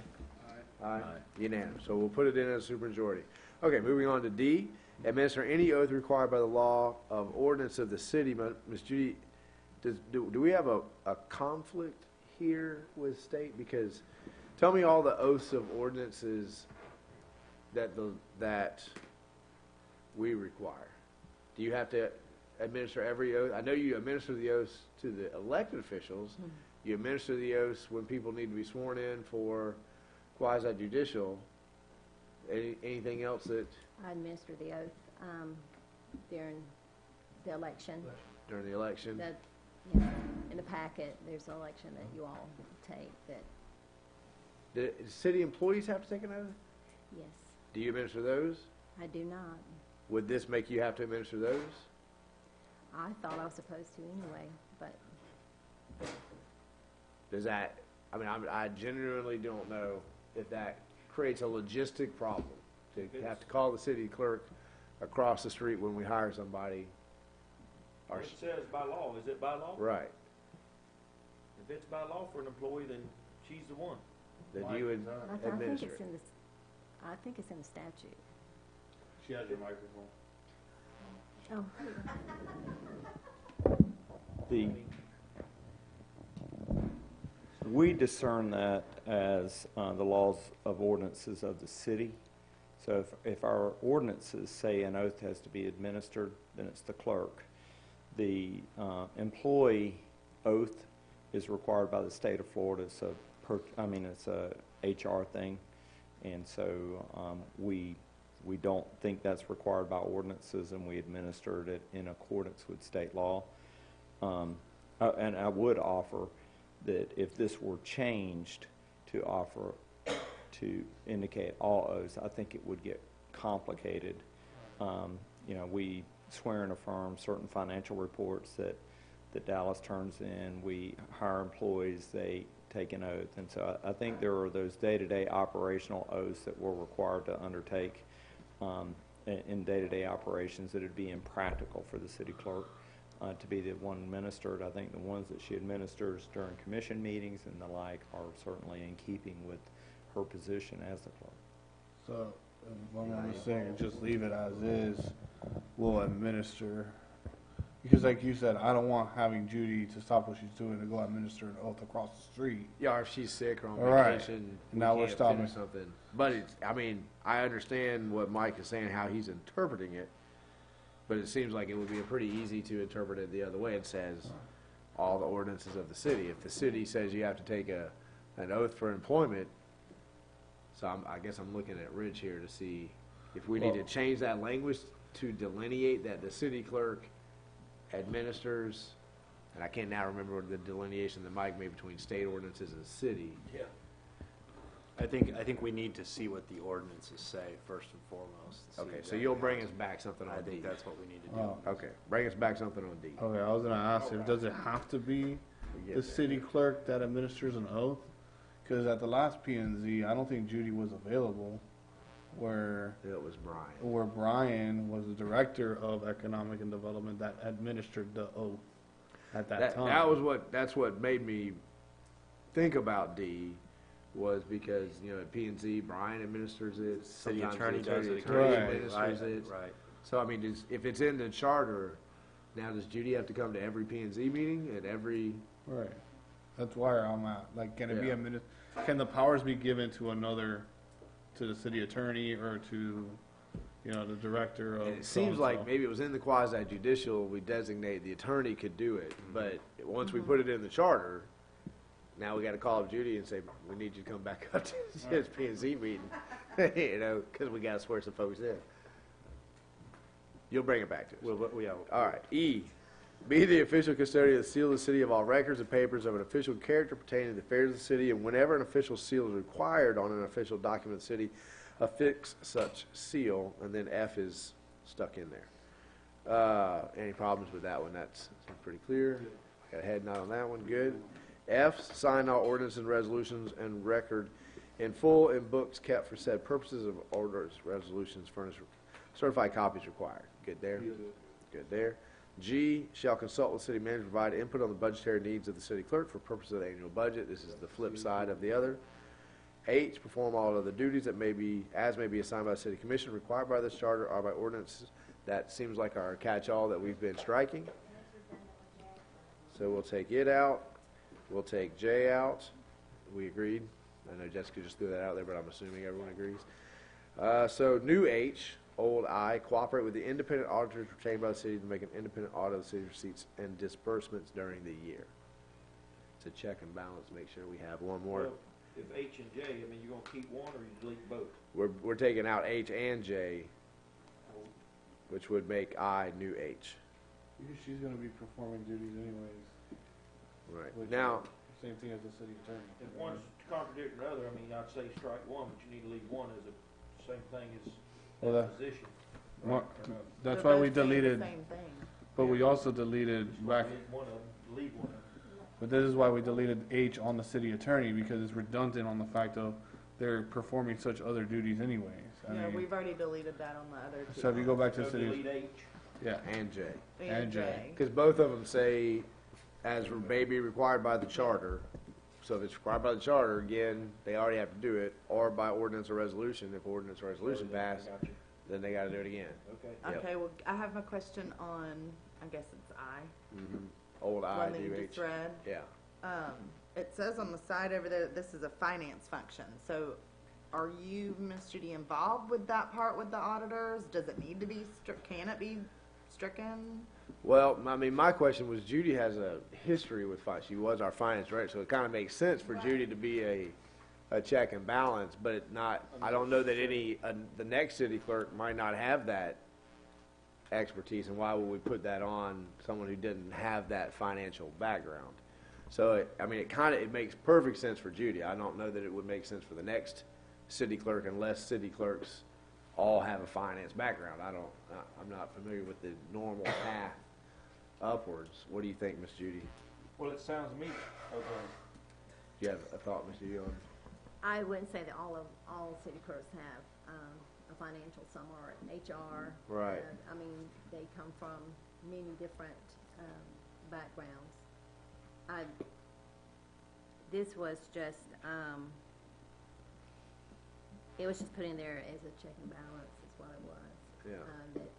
Aye. Unanimous. So we'll put it in as a supermajority. Okay, moving on to D. Administer any oath required by the law of ordinance of the city. Ms. Judy, do we have a conflict here with state? Because tell me all the oaths of ordinances that we require. Do you have to administer every oath? I know you administer the oaths to the elected officials. You administer the oaths when people need to be sworn in for quasi-judicial. Anything else that? I administer the oath during the election. During the election? In the packet, there's an election that you all take that. Do city employees have to take an oath? Yes. Do you administer those? I do not. Would this make you have to administer those? I thought I was supposed to anyway, but. Does that, I genuinely don't know if that creates a logistic problem to have to call the city clerk across the street when we hire somebody. It says by law. Is it by law? Right. If it's by law for an employee, then she's the one. Then you would administer it. I think it's in the statute. She has your microphone. Oh. We discern that as the laws of ordinances of the city. So if our ordinances say an oath has to be administered, then it's the clerk. The employee oath is required by the state of Florida. It's a HR thing, and so we don't think that's required by ordinances, and we administered it in accordance with state law. And I would offer that if this were changed to offer to indicate all oaths, I think it would get complicated. We swear and affirm certain financial reports that Dallas turns in. We hire employees, they take an oath. And so I think there are those day-to-day operational oaths that we're required to undertake in day-to-day operations that would be impractical for the city clerk to be the one administered. I think the ones that she administers during commission meetings and the like are certainly in keeping with her position as the clerk. So, if I'm understanding, just leave it as is, we'll administer. Because like you said, I don't want having Judy to stop what she's doing to go administer an oath across the street. Yeah, if she's sick or on Right. vacation, Now we're can't stopping. finish something. But I understand what Mike is saying, how he's interpreting it. But it seems like it would be pretty easy to interpret it the other way. It says all the ordinances of the city. If the city says you have to take an oath for employment, so I guess I'm looking at Rich here to see if we need to change that language to delineate that the city clerk administers, and I can't now remember the delineation that Mike made between state ordinances and city. Yeah. I think we need to see what the ordinances say first and foremost. to see Okay, so exactly you'll how bring it's- us back something I on think D. that's what we need to do. Oh. Okay, bring us back something on D. Okay, I was gonna ask if, does it have to be We get the there. city clerk that administers an oath? Cause at the last P and Z, I don't think Judy was available, where It was Brian. Brian was the director of economic and development that administered the oath at that time. That's what made me think about D, was because, you know, at P and Z, Brian administers it. City sometimes attorney the does it attorney occasionally, administers right, it. right. So, I mean, if it's in the charter, now does Judy have to come to every P and Z meeting and every? Right. That's where I'm at. Like, can it be Yeah. can the powers be given to to the city attorney or to, the director of? And it seems so-and-so? like maybe it was in the quasi judicial, we designate the attorney could do it, but once we put it in the charter, now we gotta call up Judy and say, we need you to come back up to this P and Z meeting, cause we gotta swear some folks in. You'll bring it back to us. All right, E, be the official custodian of the seal of the city of all records and papers of an official character pertaining to the affairs of the city, and whenever an official seal is required on an official document of the city, affix such seal, and then F is stuck in there. Any problems with that one? That's pretty clear. Got a head nod on that one, good. F, sign all ordinances and resolutions and record in full in books kept for said purposes of orders, resolutions, furnish certified copies required. Good there? Good there. G, shall consult with city manager to provide input on the budgetary needs of the city clerk for purposes of the annual budget. This is the flip side of the other. H, perform all of the duties that may be assigned by the city commission required by this charter or by ordinances. That seems like our catch-all that we've been striking. So we'll take it out. We'll take J out. We agreed. I know Jessica just threw that out there, but I'm assuming everyone agrees. So new H, old I, cooperate with the independent auditors retained by the city to make an independent audit of the city's receipts and disbursements during the year. It's a check and balance, make sure we have one more. Well, if H and J, I mean, you're gonna keep one or you delete both? We're taking out H and J, which would make I new H. She's gonna be performing duties anyways. Right. Which Now, same thing as the city attorney. If one's contradicting the other, I mean, I'd say strike one, but you need to leave one as the same thing as Well, that position. That's They're why we both saying the deleted, same thing. but we also deleted back, Leave one of them, leave one of them. but this is why we deleted H on the city attorney, because it's redundant on the fact of they're performing such other duties anyways. I Yeah, mean, we've already deleted that on the other two. so if you go back to So city, delete H. yeah, and J. and J. Because both of them say, as may be required by the charter. So if it's required by the charter, again, they already have to do it, or by ordinance or resolution. If ordinance or resolution pass, Gotcha. then they gotta do it again. Okay. Yep. Okay, well, I have a question on, I guess it's I. Old I, One that you new just H. read. Yeah. It says on the side over there, that this is a finance function. So are you, Ms. Judy, involved with that part with the auditors? Does it need to be, can it be stricken? Well, I mean, my question was, Judy has a history with finance. She was our finance director, so it kind of makes sense for Judy to be a check and balance, but it not, I don't know that the next city clerk might not have that expertise, and why would we put that on someone who didn't have that financial background? So, it makes perfect sense for Judy. I don't know that it would make sense for the next city clerk unless city clerks all have a finance background. I'm not familiar with the normal path upwards. What do you think, Miss Judy? Well, it sounds to me, okay, Do you have a thought, Mr. Young? I wouldn't say that all city clerks have a financial, some are in HR. Right. I mean, they come from many different backgrounds. This was just, it was just put in there as a check and balance is what it was. Yeah. That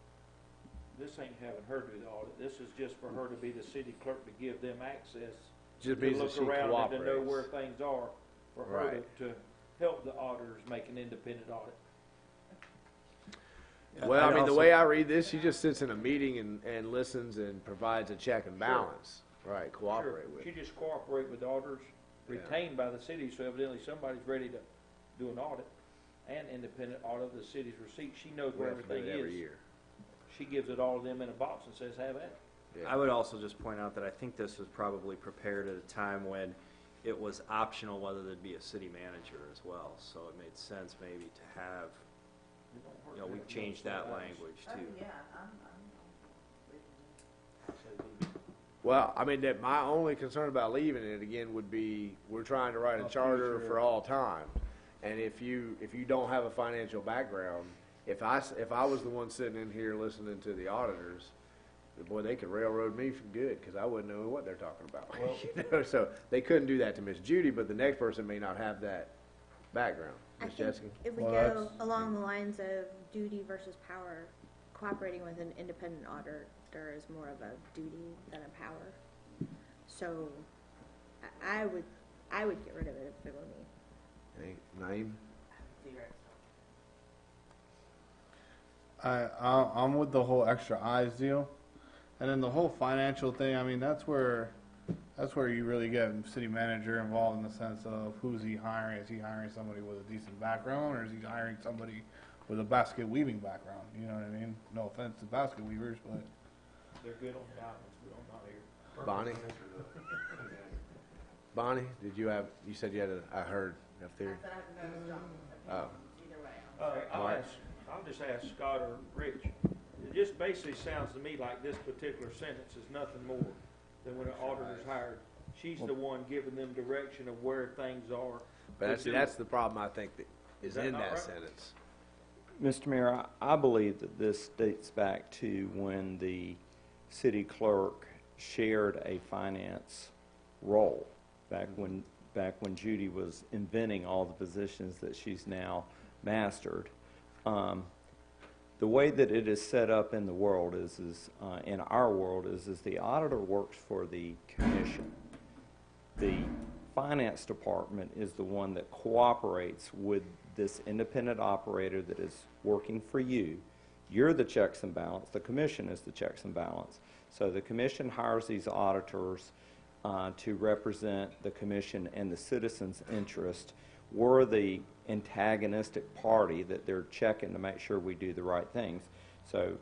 this ain't having her do the audit, this is just for her to be the city clerk to give them access. Just To means that look she around and to know cooperates. where things are, for her Right. to help the auditors make an independent audit. Well, I mean, the also- way I read this, she just sits in a meeting and listens and provides a check and balance. Right, cooperate Sure. with. She just cooperate with auditors retained by the city, so evidently somebody's ready to do an audit and independent audit of the city's receipts. She knows We where have to do everything it every is. year. She gives it all to them in a box and says, have at it. Yeah. I would also just point out that I think this was probably prepared at a time when it was optional whether there'd be a city manager as well. So it made sense maybe to have, you know, we've changed that language too. Well, I mean, that my only concern about leaving it again would be, we're trying to write a charter for all time. And if you don't have a financial background, if I was the one sitting in here listening to the auditors, boy, they could railroad me for good, because I wouldn't know what they're talking about. You know, so they couldn't do that to Miss Judy, but the next person may not have that background. I Miss think Jessica? if we Well, go that's- along the lines of duty versus power, cooperating with an independent auditor is more of a duty than a power. So I would get rid of it if it were me. Hey, Naeem? I'm with the whole extra eyes deal, and then the whole financial thing. I mean, that's where you really get city manager involved in the sense of who's he hiring? Is he hiring somebody with a decent background, or is he hiring somebody with a basket weaving background? You know what I mean? No offense to basket weavers, but They're good on diamonds, we don't not here. Bonnie? Bonnie, you said you had I heard a theory? Oh. I'll just ask Scott or Rich. It just basically sounds to me like this particular sentence is nothing more than when an auditor's hired. She's the one giving them direction of where things are. But that's the problem I think that is that in not that right? sentence. Mr. Mayor, I believe that this dates back to when the city clerk shared a finance role, back when Judy was inventing all the positions that she's now mastered. The way that it is set up in the world is in our world is the auditor works for the commission. The finance department is the one that cooperates with this independent operator that is working for you. You're the checks and balance. The commission is the checks and balance. So the commission hires these auditors to represent the commission and the citizens' interest. We're the antagonistic party that they're checking to make sure we do the right things. So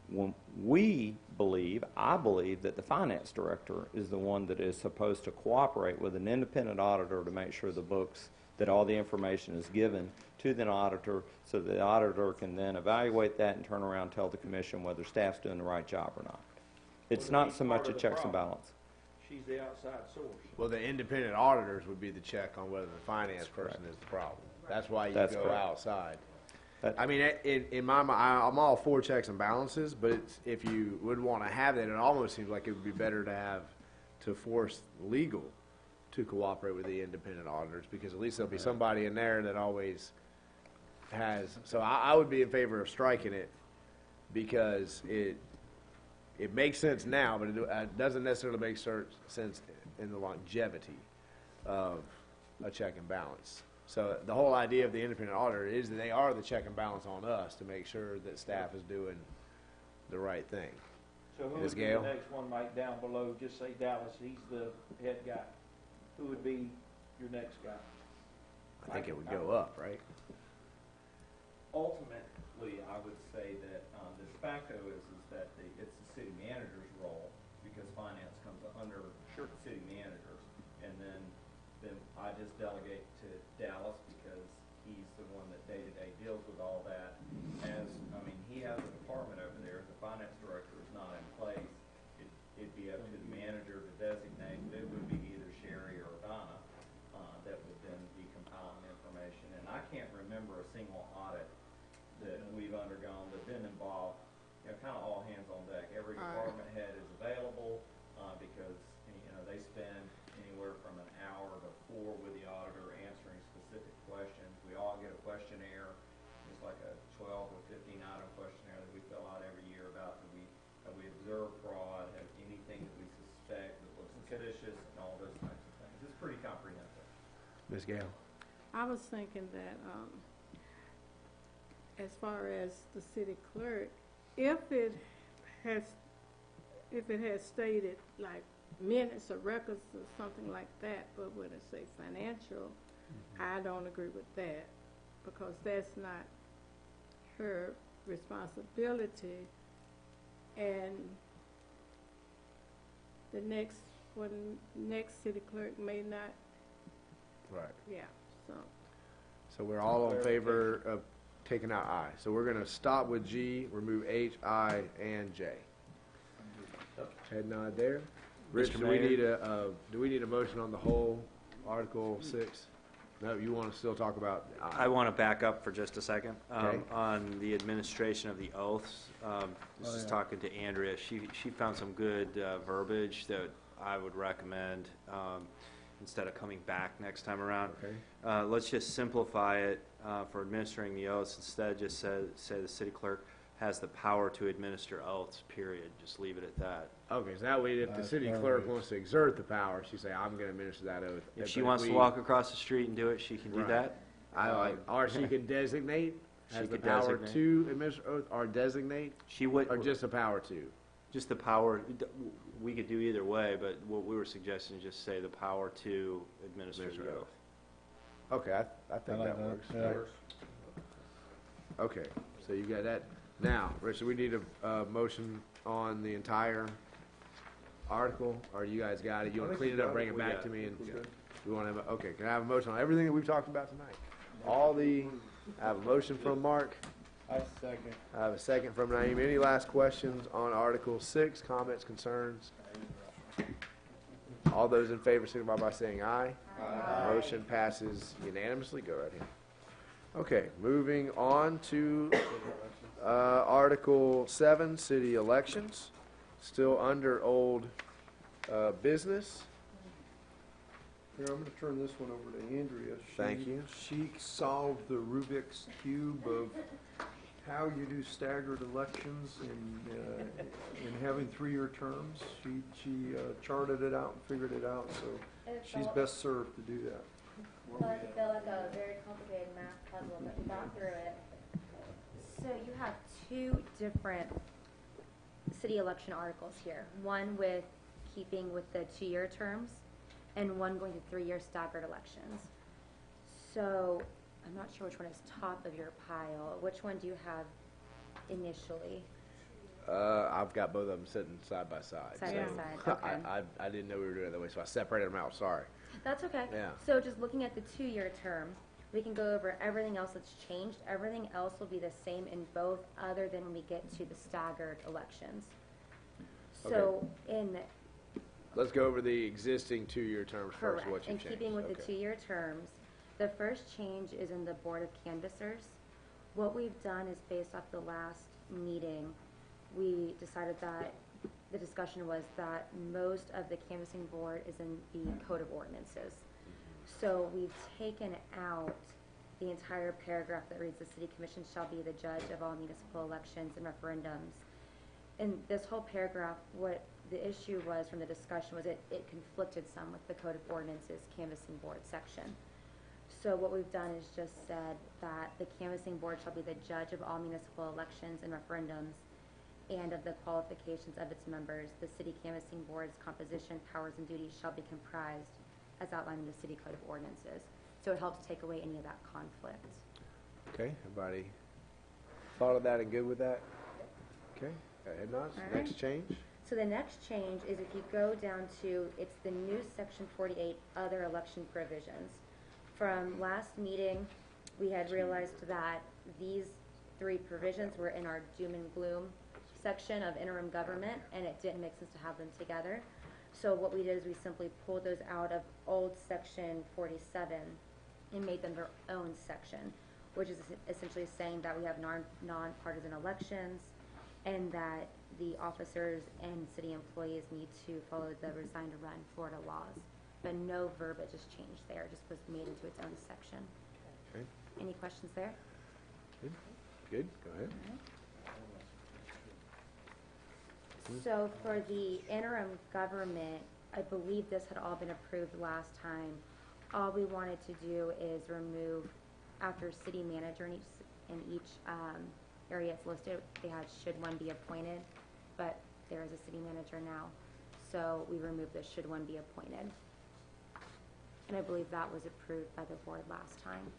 when I believe that the finance director is the one that is supposed to cooperate with an independent auditor to make sure the books, that all the information is given to the auditor, so the auditor can then evaluate that and turn around and tell the commission whether staff's doing the right job or not. It's Well, not so much a checks and balance. She's the outside source. Well, the independent auditors would be the check on whether the finance person is the problem. That's why you go correct. outside. That- I mean, in my mind, I'm all for checks and balances, but if you would want to have that, it almost seems like it would be better to force legal to cooperate with the independent auditors, because at least there'll be somebody in there that always has. So I would be in favor of striking it, because it makes sense now, but it doesn't necessarily make sense in the longevity of a check and balance. So the whole idea of the independent auditor is that they are the check and balance on us to make sure that staff is doing the right thing. So who Ms. would be Gale? the next one, Mike, down below? Just say Dallas, he's the head guy. Who would be your next guy? I think it would go up, right? Ultimately, I would say that the de facto is that it's the city manager's role, because finance comes under city managers. And then I just delegate to Dallas, because he's the one that day-to-day deals with all that. He has a department over there. The finance director is not in place. It'd be up to the manager to designate. It would be either Sherry or Donna that would then be compiling information. And I can't remember a single audit that we've undergone that's been involved, kind of all hands on deck. Every department head is available because, they spend anywhere from an hour to 4 with the auditor answering specific questions. We all get a questionnaire. It's like a 12 or 15 item questionnaire that we fill out every year about have we observed fraud, have anything that we suspect that looks suspicious, and all those types of things. It's pretty comprehensive. Ms. Gale? I was thinking that, as far as the city clerk, if it has stated like minutes or records or something like that, but when it say financial, I don't agree with that, because that's not her responsibility, and the next city clerk may not, Right. yeah, so. So we're all in favor of taking out I. So we're gonna stop with G, remove H, I, and J. Head nod there. Rich, Mr. do we Mayor? need a motion on the whole Article 6? No, you wanna still talk about I want to back up for just a second. Okay. On the administration of the oaths, this is talking to Andrea. She found some good verbiage that I would recommend instead of coming back next time around. Okay. Let's just simplify it for administering the oaths. Instead, just say the city clerk has the power to administer oaths, period. Just leave it at that. Okay, so that way if the city clerk wants to exert the power, she say, I'm gonna administer that oath. If she wants to walk across the street and do it, she can do Right. that. Or she can designate, She has the could power designate. to administer oath, or designate, She would, or just the power to? just the power, we could do either way, but what we were suggesting is just say the power to administer the oath. Okay, I think that works. Yeah. Okay, so you got that. Now, Richard, we need a motion on the entire article, or you guys got it? You I wanna think clean we it up, got bring it. it We back got to me, it. and We're good. we wanna have, okay, can I have a motion on everything that we've talked about tonight? I have a motion from Mark, I second. I have a second from Naeem. Any last questions on Article 6, comments, concerns? All those in favor signify by saying aye. Aye. Motion passes unanimously. Go right ahead. Okay, moving on to Article 7, city elections. Still under old business. Here, I'm gonna turn this one over to Andrea. Thank you. She solved the Rubik's Cube of how you do staggered elections and having 3-year terms. She charted it out and figured it out, so she's best served to do that. Well, I feel like a very complicated math puzzle, but we got through it. So you have two different city election articles here. One with keeping with the 2-year terms, and one going to 3-year staggered elections. So I'm not sure which one is top of your pile. Which one do you have initially? I've got both of them sitting side by side. Side so by side, okay. I didn't know we were doing it that way, so I separated them out, sorry. That's okay. Yeah. So just looking at the 2-year term, we can go over everything else that's changed. Everything else will be the same in both, other than when we get to the staggered elections. So in Let's go over the existing 2-year terms first, correct, what you in changed. keeping with the Okay. 2-year terms, the first change is in the Board of Canvassers. What we've done is, based off the last meeting, we decided that the discussion was that most of the canvassing board is in the Code of Ordinances. So we've taken out the entire paragraph that reads, "The City Commission shall be the judge of all municipal elections and referendums." In this whole paragraph, what the issue was from the discussion was it conflicted some with the Code of Ordinances canvassing board section. So what we've done is just said that the canvassing board shall be the judge of all municipal elections and referendums and of the qualifications of its members. The city canvassing board's composition, powers, and duties shall be comprised as outlined in the city Code of Ordinances. So it helps take away any of that conflict. Okay, everybody thought of that and good with that? Okay, head nods. All right. Next change? So the next change is if you go down to, it's the new section 48, other election provisions. From last meeting, we had realized that these 3 provisions were in our doom and gloom section of interim government, and it didn't make sense to have them together. So what we did is we simply pulled those out of old section 47 and made them their own section, which is essentially saying that we have non-partisan elections, and that the officers and city employees need to follow the Resign to Run Florida laws. But no verbiage is changed there, it just was made into its own section. Okay. Any questions there? Good, go ahead. So for the interim government, I believe this had all been approved last time. All we wanted to do is remove, after city manager, in each area it's listed, they had should one be appointed, but there is a city manager now. So we removed the should one be appointed. And I believe that was approved by the board last time.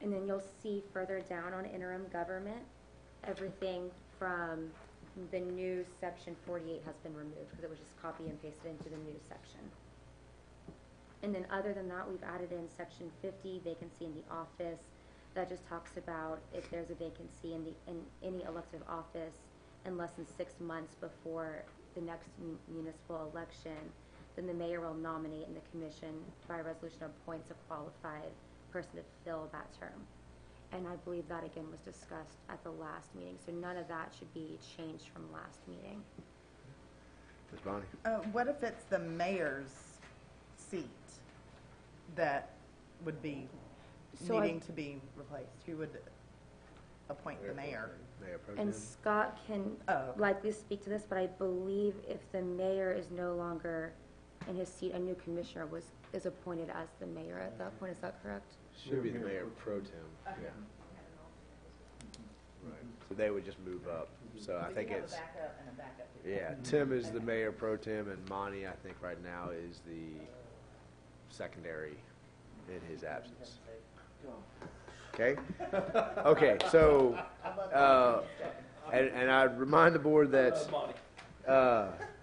And then you'll see further down on interim government, everything from the new section 48 has been removed because it was just copy and pasted into the new section. And then other than that, we've added in section 50, vacancy in the office. That just talks about if there's a vacancy in any elective office in less than 6 months before the next municipal election, then the mayor will nominate and the commission by resolution appoints a qualified person to fill that term. And I believe that again was discussed at the last meeting, so none of that should be changed from last meeting. Ms. Bonnie? What if it's the mayor's seat that would be So needing to be replaced? Who would appoint the mayor? Mayor Pro And Tem? Scott can Oh, okay. likely speak to this, but I believe if the mayor is no longer in his seat, a new commissioner is appointed as the mayor at that point. Is that correct? Should be the Mayor Pro Tem, yeah. Right, so they would just move up, so I think it's, backup and a backup. yeah, Tim is the Mayor Pro Tem, and Monty, I think right now is the secondary in his absence. Okay? Okay, so, and I remind the board that,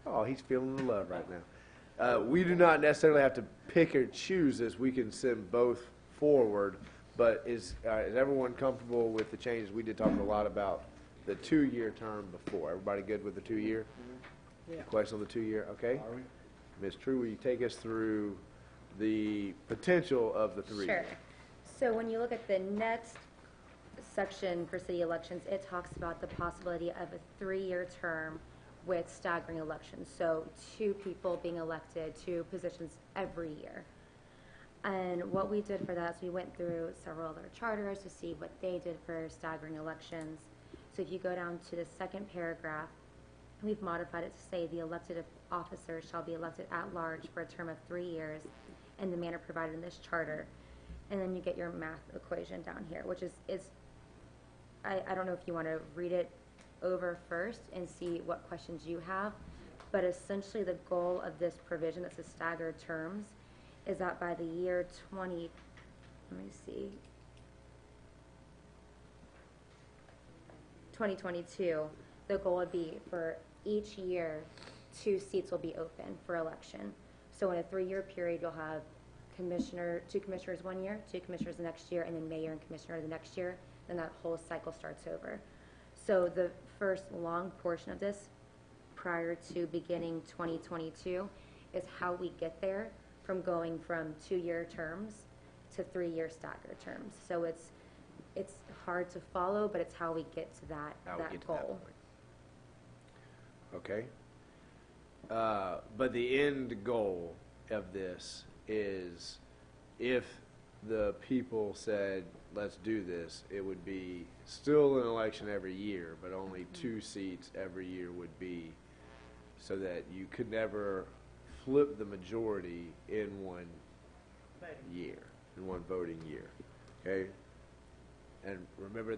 oh, he's feeling the love right now. We do not necessarily have to pick or choose this, we can send both forward, but is everyone comfortable with the changes? We did talk a lot about the 2-year term before. Everybody good with the 2-year? Yeah. Question on the 2-year, okay? Ms. True, will you take us through the potential of the 3? Sure. So when you look at the next section for city elections, it talks about the possibility of a 3-year term with staggering elections. So 2 people being elected to positions every year. And what we did for that is we went through several other charters to see what they did for staggering elections. So if you go down to the second paragraph, we've modified it to say the elected officers shall be elected at large for a term of 3 years in the manner provided in this charter. And then you get your math equation down here, which is I don't know if you want to read it over first and see what questions you have, but essentially the goal of this provision that says staggered terms is that by the year 2022, the goal would be for each year 2 seats will be open for election. So in a 3-year period, you'll have 2 commissioners 1 year, 2 commissioners the next year, and then mayor and commissioner the next year. Then that whole cycle starts over. So the first long portion of this, prior to beginning 2022, is how we get there from going from 2-year terms to 3-year staggered terms. So it's hard to follow, but it's how we get to that goal. Okay. But the end goal of this is if the people said, let's do this, it would be still an election every year, but only 2 seats every year would be, so that you could never flip the majority in one year, in one voting year. Okay? And remember,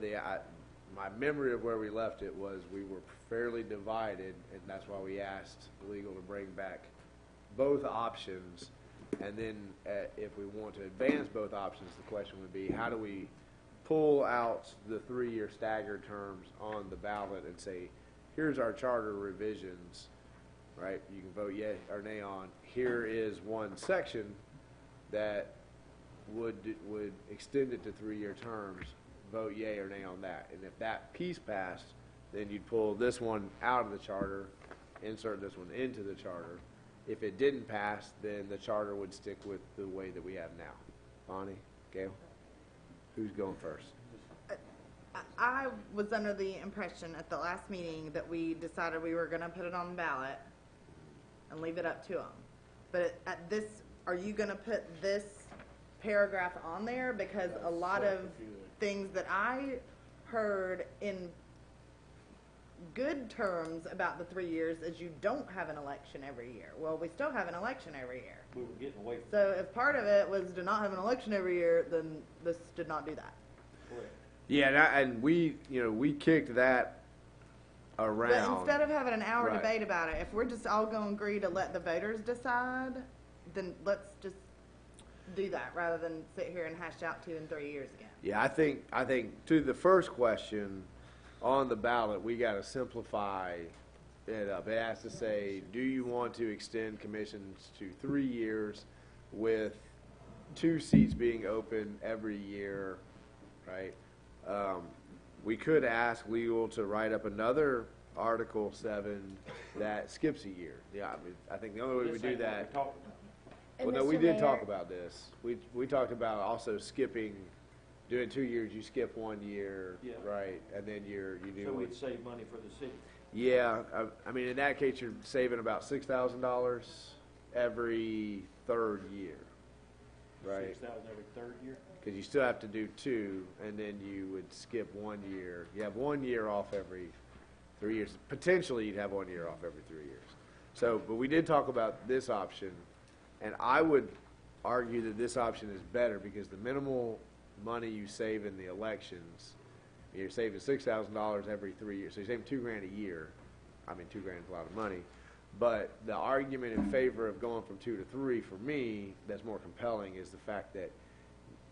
my memory of where we left it was we were fairly divided, and that's why we asked legal to bring back both options. And then if we want to advance both options, the question would be, how do we pull out the 3-year staggered terms on the ballot and say, here's our charter revisions, right? You can vote yea or nay on. Here is one section that would extend it to 3-year terms. Vote yea or nay on that. And if that piece passed, then you'd pull this one out of the charter, insert this one into the charter. If it didn't pass, then the charter would stick with the way that we have now. Bonnie, Gail, who's going first? I was under the impression at the last meeting that we decided we were going to put it on the ballot and leave it up to them. But at this, are you going to put this paragraph on there? Because a lot of things that I heard in good terms about the 3 years is you don't have an election every year. Well, we still have an election every year. We were getting away from So if part of it was to not have an election every year, then this did not do that. correct. Yeah, and we, we kicked that around. But instead of having an hour Right. debate about it, if we're just all going to agree to let the voters decide, then let's just do that rather than sit here and hash out 2 and 3 years again. Yeah, I think to the first question on the ballot, we got to simplify it up. It has to say, do you want to extend commissions to 3 years with 2 seats being open every year, right? We could ask legal to write up another Article 7 that skips a year. Yeah, I think the only way we This do ain't what that. we're talking about. Well, no, we did talk about this. We talked about also skipping, doing 2 years, you skip 1 year, Yeah. right, and then you do. So we'd save money for the city. Yeah, I mean, in that case, you're saving about $6,000 every 3rd year, right? 6,000 every 3rd year. Because you still have to do 2, and then you would skip 1 year. You have 1 year off every 3 years. Potentially, you'd have 1 year off every 3 years. So, but we did talk about this option, and I would argue that this option is better because the minimal money you save in the elections, you're saving $6,000 every 3 years. So you're saving $2,000 a year. I mean, $2,000 is a lot of money. But the argument in favor of going from 2 to 3, for me, that's more compelling, is the fact that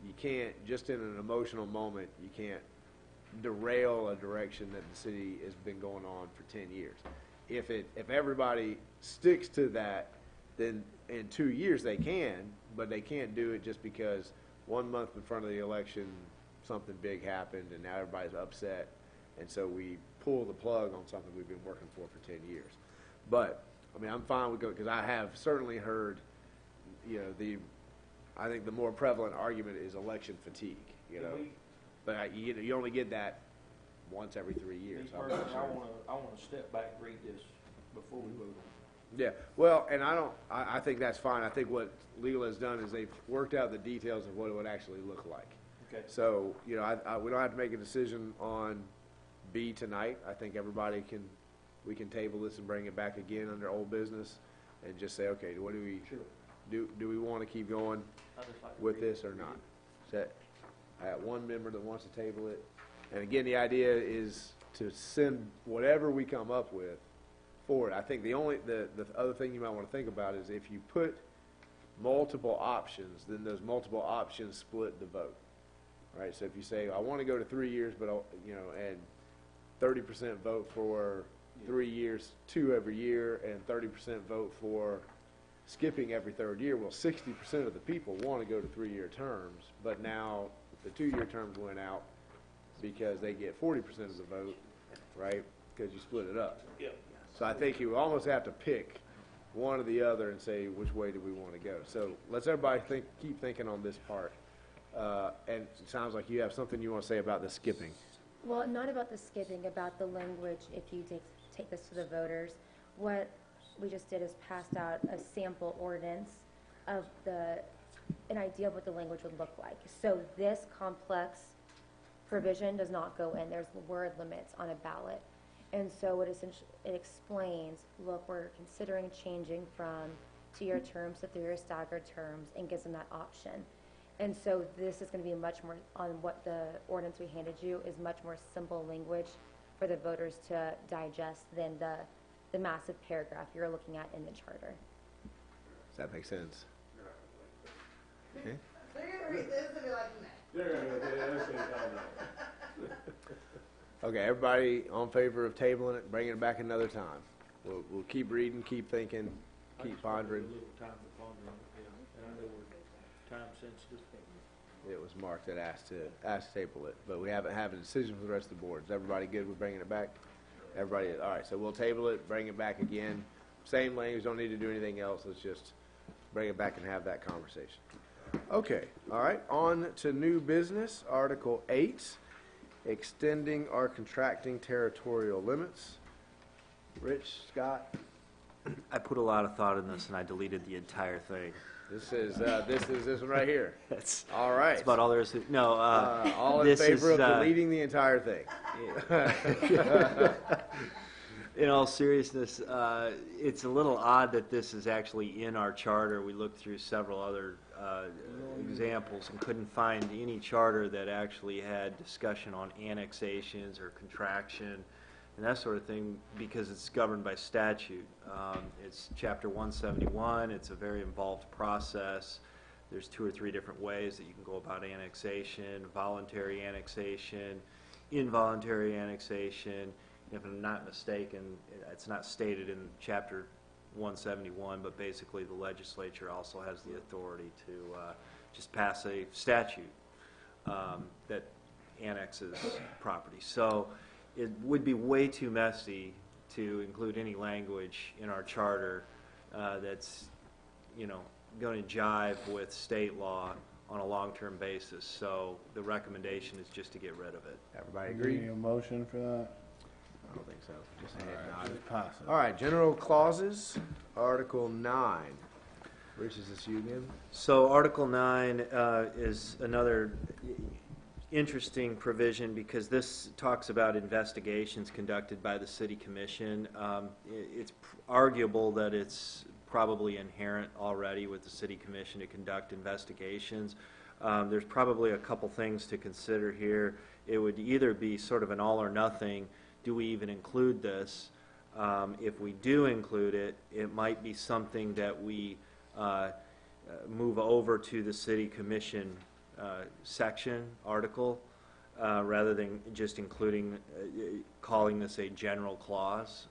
you can't, just in an emotional moment, you can't derail a direction that the city has been going on for 10 years. If everybody sticks to that, then in 2 years they can, but they can't do it just because 1 month in front of the election, something big happened and now everybody's upset. And so we pull the plug on something we've been working for 10 years. But, I mean, I'm fine with going, because I have certainly heard, I think the more prevalent argument is election fatigue, But you only get that once every 3 years. Me personally, I wanna step back and read this before we vote. Yeah, well, and I think that's fine. I think what legal has done is they've worked out the details of what it would actually look like. Okay. So, we don't have to make a decision on B tonight. I think we can table this and bring it back again under old business and just say, okay, what do we want to keep going with this or not? So I got one member that wants to table it. And again, the idea is to send whatever we come up with forward. I think the other thing you might want to think about is if you put multiple options, then those multiple options split the vote, right? So if you say, I want to go to 3 years, but, and 30% vote for 3 years, 2 every year, and 30% vote for skipping every 3rd year, well, 60% of the people want to go to 3-year terms, but now the 2-year terms went out because they get 40% of the vote, right? Because you split it up. Yep. So I think you almost have to pick one or the other and say, which way do we want to go? So let's everybody keep thinking on this part. And it sounds like you have something you want to say about the skipping. Well, not about the skipping, about the language, if you take this to the voters. What we just did is passed out a sample ordinance of an idea of what the language would look like. So this complex provision does not go in. There's word limits on a ballot. And so it explains, look, we're considering changing from 2-year terms to 3-year staggered terms, and gives them that option. And so this is going to be much more, on what the ordinance we handed you is much more simple language for the voters to digest than the massive paragraph you're looking at in the charter. Does that make sense? Okay. They're gonna read this and be like, Okay, everybody on favor of tabling it, bringing it back another time. We'll keep reading, keep thinking, keep pondering. A little time to ponder on it, yeah. And I know we're time sensitive. It was Mark that asked to table it, but we haven't had a decision for the rest of the board. Is everybody good with bringing it back? Everybody is. All right, so we'll table it, bring it back again. Same language, don't need to do anything else. Let's just bring it back and have that conversation. Okay, all right, on to new business, Article 8, extending our contracting territorial limits. Rich, Scott? I put a lot of thought in this and I deleted the entire thing. This is this one right here. That's All right. that's about all there is to, no, All in this favor is, of deleting the entire thing. in all seriousness, it's a little odd that this is actually in our charter. We looked through several other examples and couldn't find any charter that actually had discussion on annexations or contraction and that sort of thing, because it's governed by statute. It's Chapter 171. It's a very involved process. There's 2 or 3 different ways that you can go about annexation: voluntary annexation, involuntary annexation. If I'm not mistaken, it's not stated in Chapter 171, but basically the legislature also has the authority to just pass a statute that annexes property. So it would be way too messy to include any language in our charter that's, going to jive with state law on a long-term basis. So the recommendation is just to get rid of it. Everybody Do agree? you need a motion for that? I don't think so. Just a head nod. Just pass it. All right, general clauses, Article 9. Rich, is this you again? So Article 9 is another interesting provision because this talks about investigations conducted by the City Commission. It's arguable that it's probably inherent already with the City Commission to conduct investigations. There's probably a couple things to consider here. It would either be sort of an all or nothing. Do we even include this? If we do include it, it might be something that we move over to the City Commission section, article, rather than just including, calling this a general clause.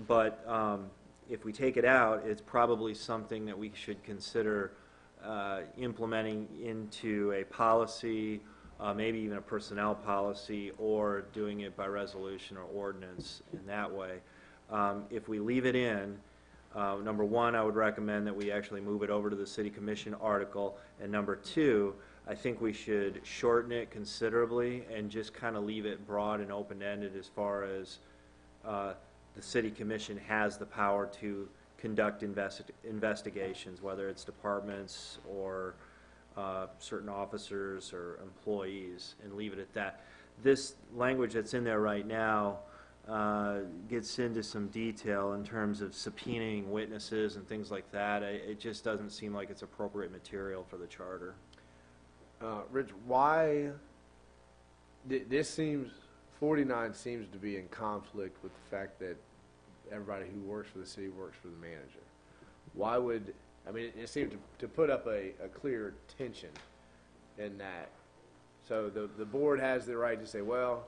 But if we take it out, it's probably something that we should consider implementing into a policy, maybe even a personnel policy, or doing it by resolution or ordinance in that way. If we leave it in, number 1, I would recommend that we actually move it over to the City Commission article, and number 2, I think we should shorten it considerably and just kind of leave it broad and open-ended as far as the City Commission has the power to conduct investigations, whether it's departments or certain officers or employees, and leave it at that. This language that's in there right now gets into some detail in terms of subpoenaing witnesses and things like that. It just doesn't seem like it's appropriate material for the charter. Rich, why, this seems, 49 seems to be in conflict with the fact that everybody who works for the city works for the manager. Why would, I mean, it seemed to put up a clear tension in that. So the board has the right to say, well,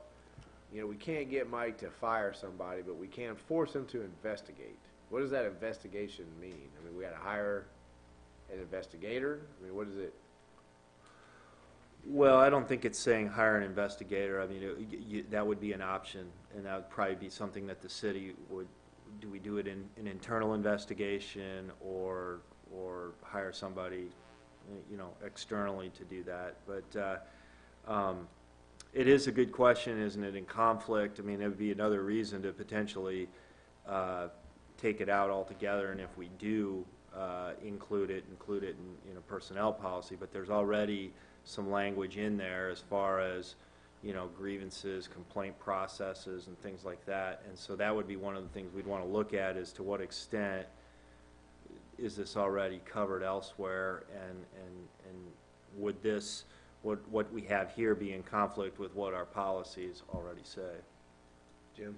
we can't get Mike to fire somebody, but we can force him to investigate. What does that investigation mean? I mean, we got to hire an investigator? I mean, what is it? Well, I don't think it's saying hire an investigator. I mean, that would be an option, and that would probably be something that the city would, do we do it in an internal investigation or hire somebody, externally to do that? But it is a good question, isn't it, in conflict? I mean, it would be another reason to potentially take it out altogether, and if we do include it in a personnel policy, but there's already some language in there as far as, grievances, complaint processes, and things like that. And so that would be one of the things we'd want to look at, is to what extent is this already covered elsewhere, and would this, what we have here, be in conflict with what our policies already say? Jim?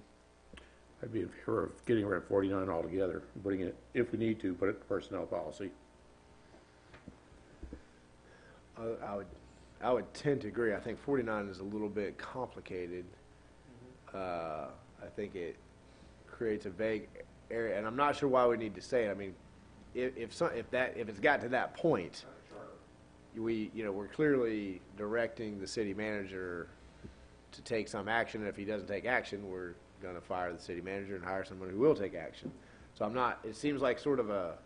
I'd be in favor of getting rid of 49 altogether, and putting it, if we need to, put it in personnel policy. I would tend to agree. I think 49 is a little bit complicated. I think it creates a vague area, and I'm not sure why we need to say it. I mean, if it's got to that point, we're clearly directing the city manager to take some action, and if he doesn't take action, we're going to fire the city manager and hire someone who will take action. So I'm not. It seems like sort of a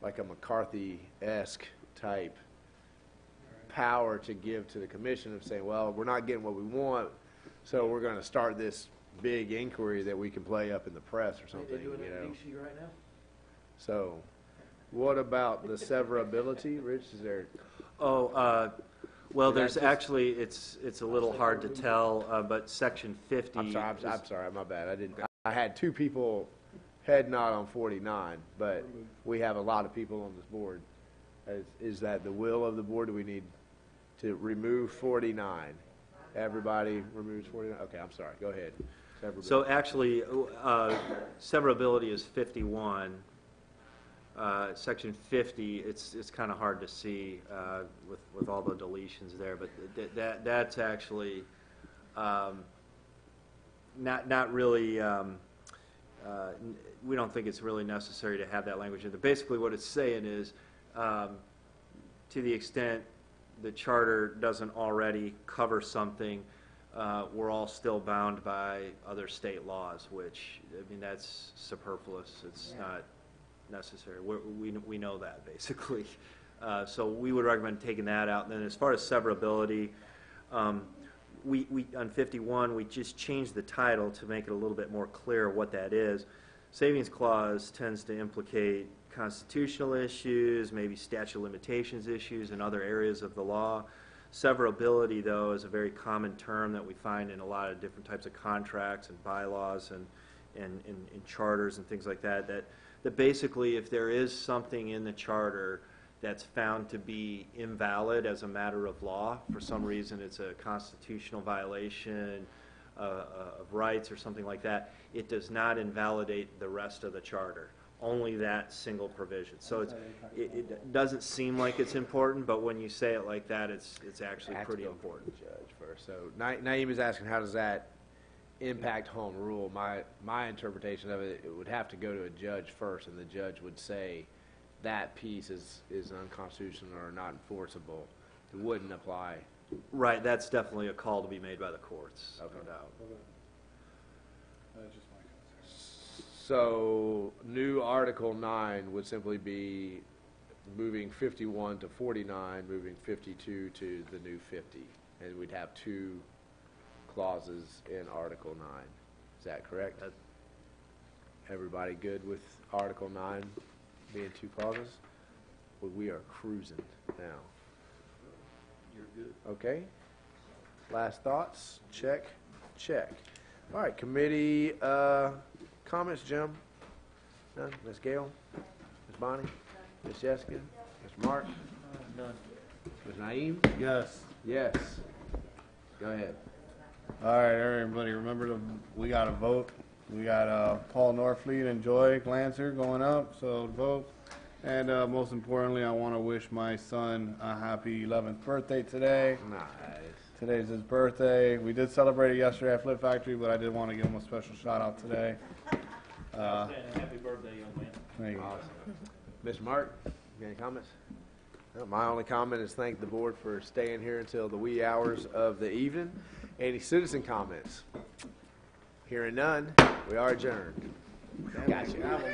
McCarthy-esque type power to give to the commission of saying, well, we're not getting what we want, so we're going to start this big inquiry that we can play up in the press or something. They're doing that in D.C. right now. So What about the severability, Rich? Is there? Oh, well, Is that there's just- actually, it's a little hard to tell, but section 50. I'm sorry, is- I'm sorry, my bad. I had two people head nod on 49, but we have a lot of people on this board. Is that the will of the board? Do we need to remove 49? Everybody removes 49? Okay, I'm sorry. Go ahead. Severability. So actually, severability is 51. Section 50, it's kind of hard to see with all the deletions there, but that's actually not really. We don't think it's really necessary to have that language in there. Basically, what it's saying is, to the extent the charter doesn't already cover something, we're all still bound by other state laws, which, I mean, that's superfluous. It's not necessary. We know that, basically. So we would recommend taking that out. And then as far as severability, we on 51, we just changed the title to make it a little bit more clear what that is. Savings clause tends to implicate constitutional issues, maybe statute of limitations issues in other areas of the law. Severability, though, is a very common term that we find in a lot of different types of contracts and bylaws and in charters and things like that, that basically if there is something in the charter that's found to be invalid as a matter of law, for some reason it's a constitutional violation of rights or something like that, it does not invalidate the rest of the charter, only that single provision. So it doesn't seem like it's important, but when you say it like that, it's actually pretty important. Judge first. So Naeem is asking, how does that impact home rule? My interpretation of it, it would have to go to a judge first, and the judge would say that piece is unconstitutional or not enforceable. It wouldn't apply. Right, that's definitely a call to be made by the courts, no doubt. That's just my concern. So new Article 9 would simply be moving 51 to 49, moving 52 to the new 50, and we'd have two clauses in Article 9. Is that correct? Everybody good with Article 9 being two clauses? Well, we are cruising now. You're good. Okay. Last thoughts? Check. Check. All right, committee comments, Jim? None? Ms. Gail? Ms. Bonnie? Ms. Jessica? Mr. Mark? None. Ms. Naeem? Yes. Yes. Go ahead. All right, everybody, remember we got to vote. We got Paul Norfleet and Joy Glancer going up, so vote. And most importantly, I want to wish my son a happy 11th birthday today. Nice. Today's his birthday. We did celebrate it yesterday at Flip Factory, but I did want to give him a special shout out today. Happy birthday, young man. Thank you. Awesome. Mr. Mark, you got any comments? No, my only comment is thank the board for staying here until the wee hours of the evening. Any citizen comments? Hearing none, we are adjourned. Gotcha.